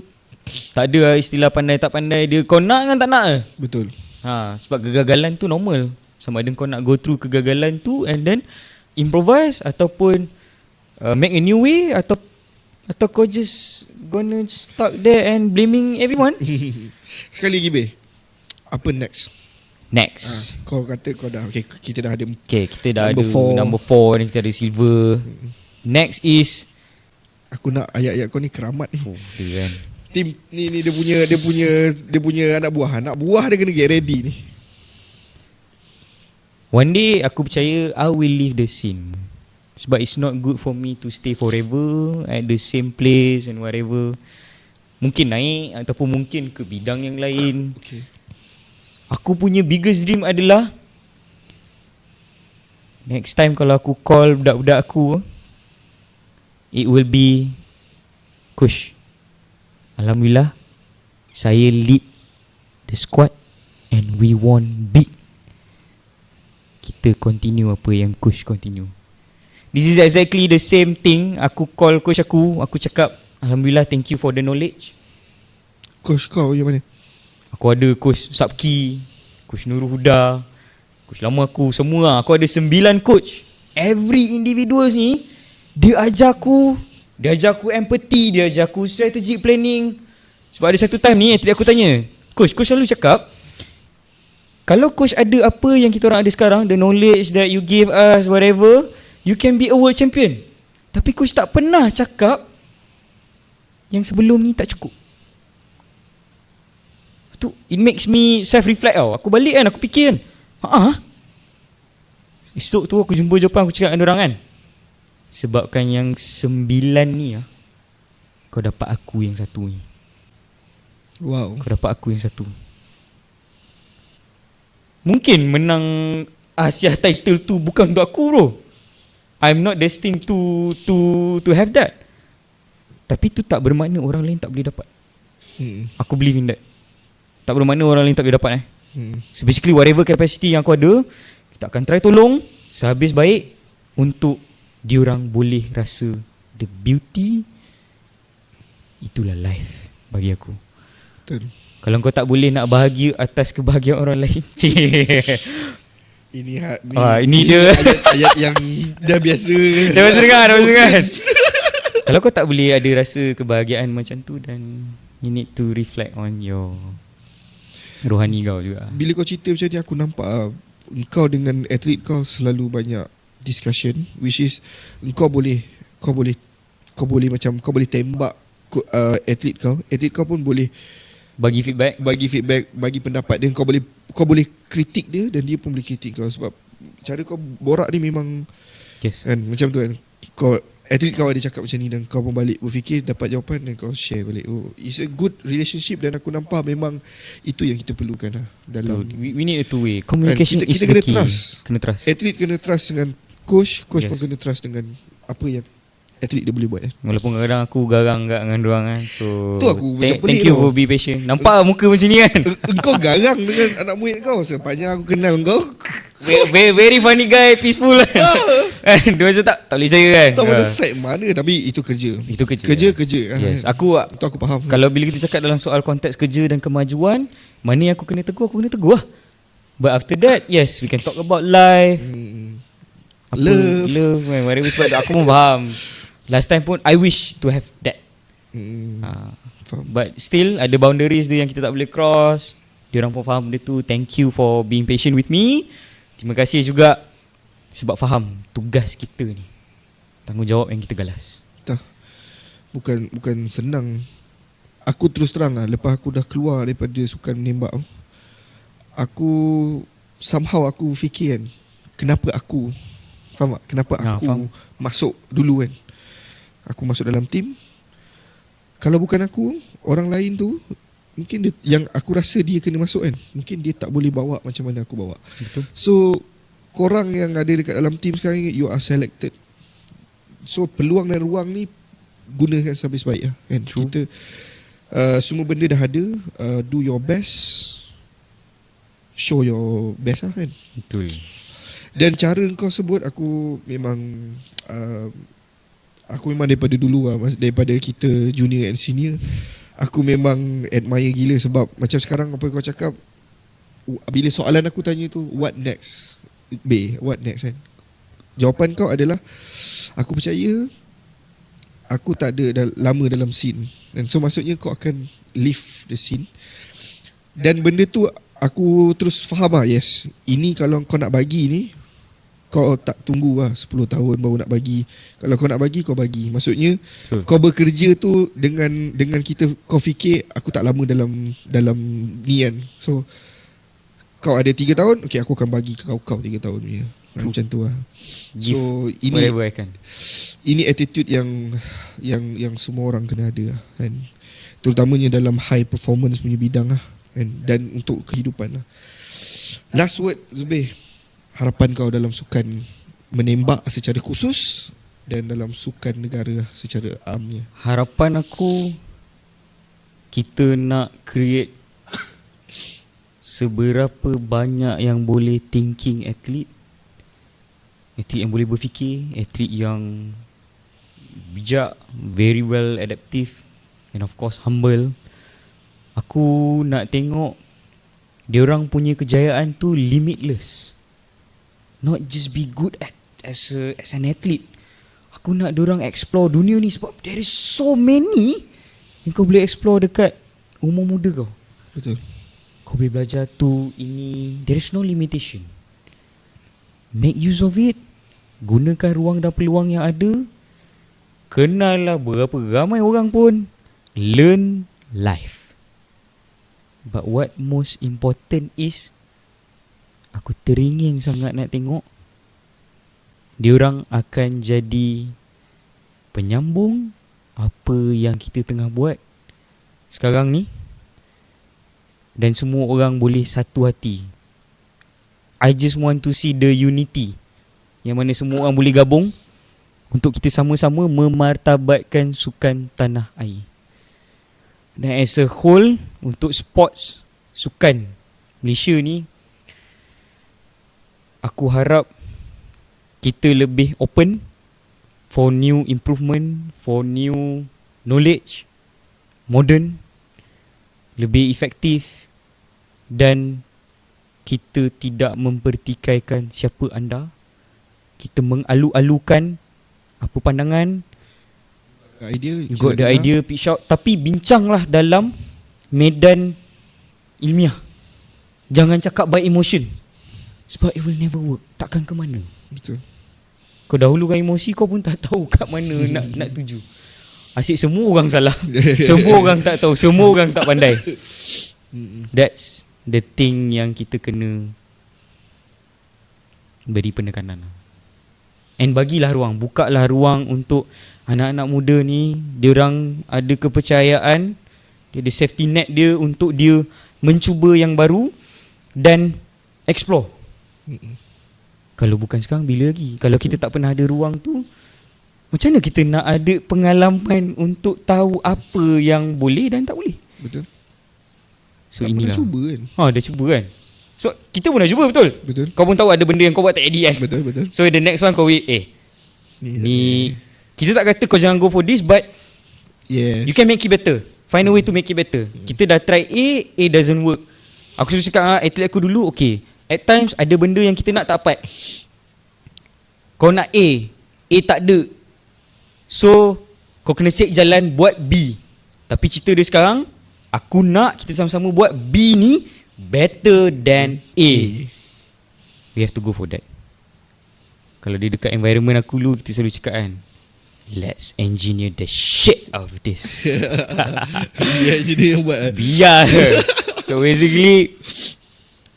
tak ada lah istilah pandai tak pandai. Dia kau nak kan tak nak ke? Betul. Sebab kegagalan tu normal. Sama ada kau nak go through kegagalan tu and then improvise, ataupun make a new way, atau kau just gonna stuck there and blaming everyone. Sekali lagi Beh, apa next? Next. Kau kata kau dah okay, kita dah ada Okay, kita dah Number ada 4. number 4 dan kita ada silver. Next is Aku nak ayat-ayat kau ni keramat ni. dia kan. Tim ni dia punya anak buah dia kena get ready ni. One day aku percaya I will leave the scene. Sebab it's not good for me to stay forever at the same place and whatever. Mungkin naik ataupun mungkin ke bidang yang lain. Okay. Aku punya biggest dream adalah next time kalau aku call budak-budak aku, it will be Kush, alhamdulillah saya lead the squad and we won big. Kita continue apa yang Kush continue. This is exactly the same thing. Aku call coach aku cakap alhamdulillah, thank you for the knowledge. Coach kau yang mana? Aku ada coach Sabki, coach Nurul Huda, coach lama aku, semua. Aku ada 9 coach. Every individuals ni dia ajar aku empathy, dia ajar aku strategic planning. Sebab ada satu time ni atlet aku tanya, coach selalu cakap kalau coach ada apa yang kita orang ada sekarang, the knowledge that you give us, whatever, you can be a world champion. Tapi coach tak pernah cakap yang sebelum ni tak cukup. Tu it makes me self-reflect tau. Aku balik kan, aku fikir kan, esok tu aku jumpa jawapan, aku cakap dengan orang kan, sebabkan yang 9 ni kau dapat aku yang satu ni. Wow. Kau dapat aku yang satu. Mungkin menang Asia title tu bukan untuk aku bro. I'm not destined to have that. Tapi tu tak bermakna orang lain tak boleh dapat. Aku believe in that. Tak bermakna orang lain tak boleh dapat So basically whatever capacity yang aku ada, kita akan try tolong sehabis baik untuk diorang boleh rasa the beauty. Itulah life bagi aku. Betul. Kalau kau tak boleh nak bahagia atas kebahagiaan orang lain. Ini dia ayat yang dah biasa. Dah dengar. Kalau kau tak boleh ada rasa kebahagiaan macam tu, dan you need to reflect on your rohani kau juga. Bila kau cerita macam ni, aku nampak engkau dengan atlet kau selalu banyak discussion, which is kau boleh macam kau boleh tembak atlet kau pun boleh bagi feedback, bagi pendapat dia. Kau boleh kritik dia dan dia pun boleh kritik kau. Sebab cara kau borak ni memang yes. kan, macam tu kan. Kau atlet kau ada cakap macam ni dan kau pun balik berfikir, dapat jawapan dan kau share balik. It's a good relationship, dan aku nampak memang itu yang kita perlukan dalam. So, we need a two-way communication. Kita is kena the key. trust. Kena trust. Atlet kena trust dengan coach Yes. pun kena trust dengan apa yang atlet dia boleh buat. Walaupun kadang-kadang aku garang agak dengan diorang kan. So Tu aku macam pelik thank you tau. for be patient. Nampak muka macam ni kan. Engkau garang dengan anak murid kau sepanjang aku kenal kau. Very funny guy, peaceful kan. Dia macam tak boleh saya kan. Tak macam side mana, tapi itu kerja. Itu kerja. Kerja. Yes, aku Itu aku faham. kalau bila kita cakap dalam soal konteks kerja dan kemajuan, mana yang aku kena tegur lah. But after that, yes, we can talk about life. Love man, whatever. Sebab aku pun faham. Last time pun I wish to have that. Faham. But still ada boundaries dia yang kita tak boleh cross. Diorang pun faham benda tu. Thank you for being patient with me. Terima kasih juga sebab faham tugas kita ni, tanggungjawab yang kita galas. Bukan senang. Aku terus terang lah, lepas aku dah keluar daripada sukan menembak, aku somehow aku fikir kan, kenapa aku, faham tak? Kenapa aku faham. masuk dulu kan. Aku masuk dalam tim. Kalau bukan aku, orang lain tu mungkin dia, yang aku rasa dia kena masuk kan, mungkin dia tak boleh bawa macam mana aku bawa. Betul. So korang yang ada dekat dalam tim sekarang, you are selected. So peluang dan ruang ni gunakan sampai sebaik lah kan. True. Kita semua benda dah ada, do your best, show your best lah kan. Betul. Dan cara kau sebut, aku memang daripada dulu lah, daripada kita junior and senior, aku memang admire gila. Sebab macam sekarang apa kau cakap, bila soalan aku tanya tu, what next what next kan, jawapan kau adalah, aku percaya aku tak ada lama dalam scene. Dan so maksudnya kau akan leave the scene. Dan benda tu aku terus faham lah, yes, ini kalau kau nak bagi ni, kau tak tunggu lah 10 tahun baru nak bagi. Kalau kau nak bagi, kau bagi. Maksudnya Betul. kau bekerja tu dengan kita, kau fikir aku tak lama dalam ni kan. So kau ada 3 tahun, okay, aku akan bagi kau 3 tahun punya. Macam tu lah. So Whatever I can. ini attitude yang semua orang kena ada lah, kan. Terutamanya dalam high performance punya bidang lah, kan. Dan untuk kehidupan lah. Last word Zubir, harapan kau dalam sukan menembak secara khusus dan dalam sukan negara secara amnya. Harapan aku, kita nak create seberapa banyak yang boleh thinking athlete yang boleh berfikir, atlet yang bijak, very well adaptive, and of course humble. Aku nak tengok diorang punya kejayaan tu limitless. Not just be good at as an athlete. Aku nak diorang explore dunia ni, sebab there is so many yang kau boleh explore dekat umur muda kau. Betul. Kau boleh belajar tu, ini. There is no limitation. Make use of it. Gunakan ruang dan peluang yang ada. Kenal lah berapa ramai orang pun. Learn life. But what most important is, aku teringin sangat nak tengok diorang akan jadi penyambung apa yang kita tengah buat sekarang ni. Dan semua orang boleh satu hati. I just want to see the unity, yang mana semua orang boleh gabung untuk kita sama-sama memartabatkan sukan tanah air. Dan as a whole, untuk sports sukan Malaysia ni, aku harap kita lebih open for new improvement, for new knowledge, modern, lebih efektif, dan kita tidak mempertikaikan siapa anda. Kita mengalu-alukan apa pandangan, Idea, you got the idea, pitch out. Tapi bincanglah dalam medan ilmiah. Jangan cakap by emotion, sebab it will never work. Takkan ke mana. Betul. Kau dahulukan emosi, kau pun tak tahu kat mana nak tuju. Asyik semua orang salah. Semua orang tak tahu, semua orang tak pandai. That's the thing yang kita kena beri penekanan. And bagilah ruang, bukalah ruang untuk anak-anak muda ni. Diorang ada kepercayaan, dia ada safety net dia untuk dia mencuba yang baru dan explore. Kalau bukan sekarang, bila lagi? Kalau kita tak pernah ada ruang tu, macam mana kita nak ada pengalaman untuk tahu apa yang boleh dan tak boleh? Betul. So tak inilah. pernah cuba kan. Dah cuba kan. So kita pun dah cuba, betul? Betul. Kau pun tahu ada benda yang kau buat tak edit kan. Betul. So the next one kau wait, Ni kita tak kata kau jangan go for this, but Yes. you can make it better. Find a way to make it better. Kita dah try A doesn't work. Aku selalu cakap atlet aku dulu, okay, at times ada benda yang kita nak tak dapat. Kau nak A tak ada. So kau kena cek jalan buat B. Tapi cerita dia sekarang, aku nak kita sama-sama buat B ni better than A. We have to go for that. Kalau dia dekat environment aku dulu, kita selalu cakap kan, let's engineer the shit out of this. Biar je dia yang buat. Biar. So basically,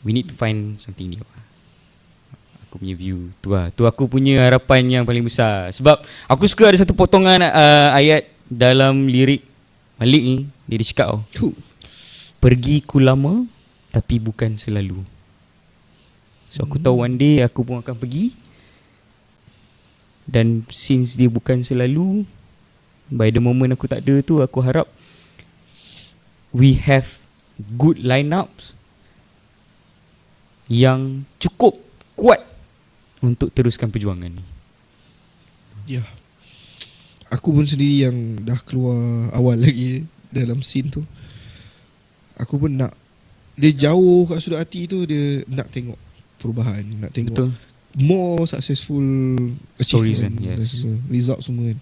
we need to find something new. Aku punya view tu lah. Tu aku punya harapan yang paling besar. Sebab aku suka ada satu potongan ayat dalam lirik Malik ni. Dia cakap pergi ku lama tapi bukan selalu. So aku tahu one day aku pun akan pergi. Dan since dia bukan selalu, by the moment aku tak ada tu, aku harap we have good lineups yang cukup kuat untuk teruskan perjuangan ni. Ya. Aku pun sendiri yang dah keluar awal lagi dalam scene tu, aku pun nak, dia jauh kat sudut hati tu, dia nak tengok perubahan, nak tengok Betul. more successful achievement, Yes. result semua kan.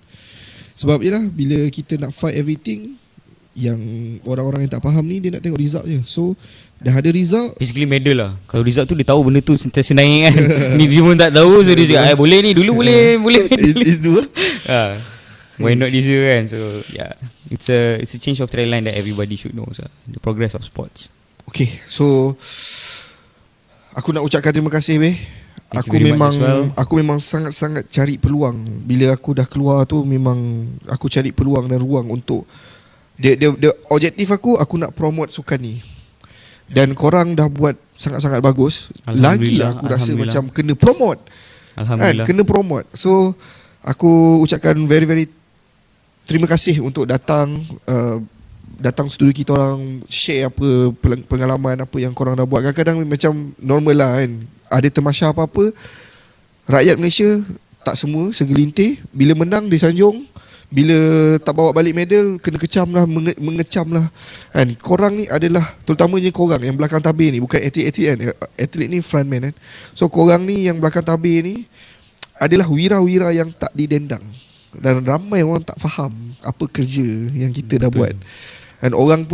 Sebab yelah, bila kita nak fight everything, yang orang-orang yang tak faham ni, dia nak tengok result je. So dah ada result, Basically medal lah. Kalau result tu dia tahu benda tu sentiasa naik kan. Ni dia pun tak tahu, so dia cakap boleh ni, dulu boleh medal. itu Why not this year kan. So yeah, it's a change of trend line that everybody should know, the progress of sports. Okay, so aku nak ucapkan terima kasih weh. Thank you very much as well. Aku memang sangat-sangat cari peluang. Bila aku dah keluar tu, memang aku cari peluang dan ruang untuk dia objektif aku nak promote sukan ni. Dan korang dah buat sangat-sangat bagus. Lagilah aku rasa macam kena promote. Alhamdulillah. Kena promote. So aku ucapkan very very terima kasih untuk datang studio kita orang, share apa pengalaman apa yang korang dah buat. Kadang-kadang macam normal lah kan, ada tamasya apa-apa, rakyat Malaysia tak semua, segelintir, bila menang disanjung, bila tak bawa balik medal kena kecam lah, mengecam lah kan. Korang ni adalah, terutamanya korang yang belakang tabir ni, bukan atlet-atlet kan, atlet ni frontman kan. So korang ni yang belakang tabir ni adalah wira-wira yang tak didendang, dan ramai orang tak faham apa kerja yang kita dah buat. Dan orang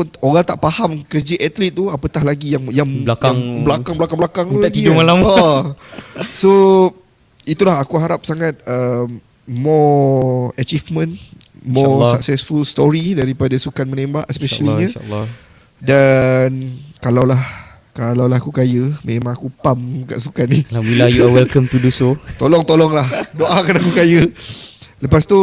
tak faham kerja atlet tu, apatah lagi yang belakang tu tak lagi tidur kan. malam. So itulah aku harap sangat more achievement, more successful story daripada sukan menembak especially. InsyaAllah. Dan kalaulah aku kaya, memang aku pump kat sukan ni. Alhamdulillah, you are welcome to do so. Tolonglah, doakan aku kaya. Lepas tu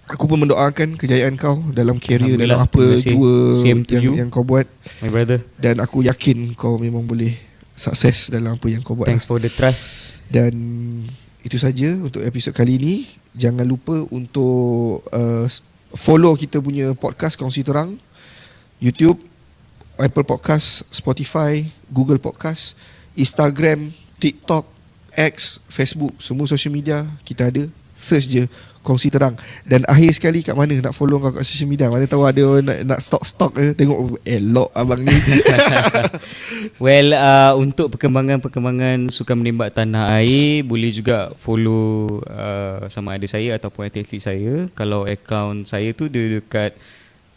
aku pun mendoakan kejayaan kau dalam career, dalam apa jua yang kau buat, my brother. dan aku yakin kau memang boleh sukses dalam apa yang kau buat. Thanks for the trust. Dan itu saja untuk episod kali ini. Jangan lupa untuk follow kita punya podcast Kongsi Terang, YouTube, Apple Podcast, Spotify, Google Podcast, Instagram, TikTok, X, Facebook, semua social media kita ada. Search je Kongsi Terang. Dan akhir sekali, kat mana nak follow kau kat social media? Mana tahu ada nak stok tengok elok abang ni. Well, untuk perkembangan sukan menembak tanah air, boleh juga follow sama ada saya ataupun atlet saya. Kalau akaun saya tu dia dekat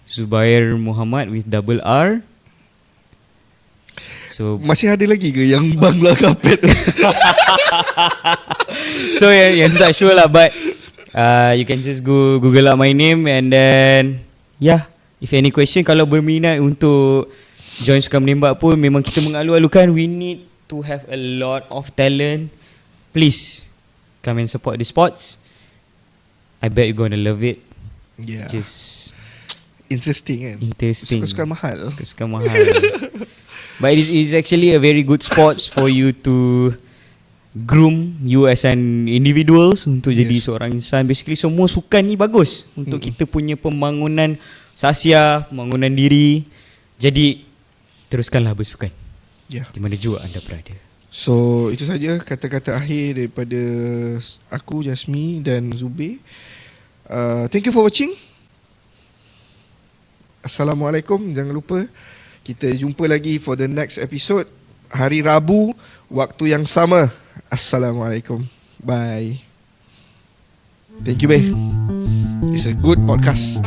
Zubair Muhammad with double R. So masih ada lagi ke yang Bangla Kapet? So yang tak sure lah, but you can just go Google up my name, and then if any question, kalau berminat untuk join sukan menembak pun, memang kita mengalu-alukan we need to have a lot of talent. Please come and support the sports. I bet you're gonna love it. Yeah. Just Interesting kan? Sukan mahal. Sukan mahal. But it is actually a very good sports for you to groom you as an individuals untuk jadi seorang insan. Basically semua sukan ni bagus untuk kita punya pembangunan sahsia, pembangunan diri. Jadi teruskanlah bersukan. Di mana jua anda berada. So itu saja kata-kata akhir daripada aku, Jasmi dan Zubir. Thank you for watching. Assalamualaikum. Jangan lupa kita jumpa lagi for the next episode hari Rabu waktu yang sama. Assalamualaikum. Bye. Thank you, babe. It's a good podcast.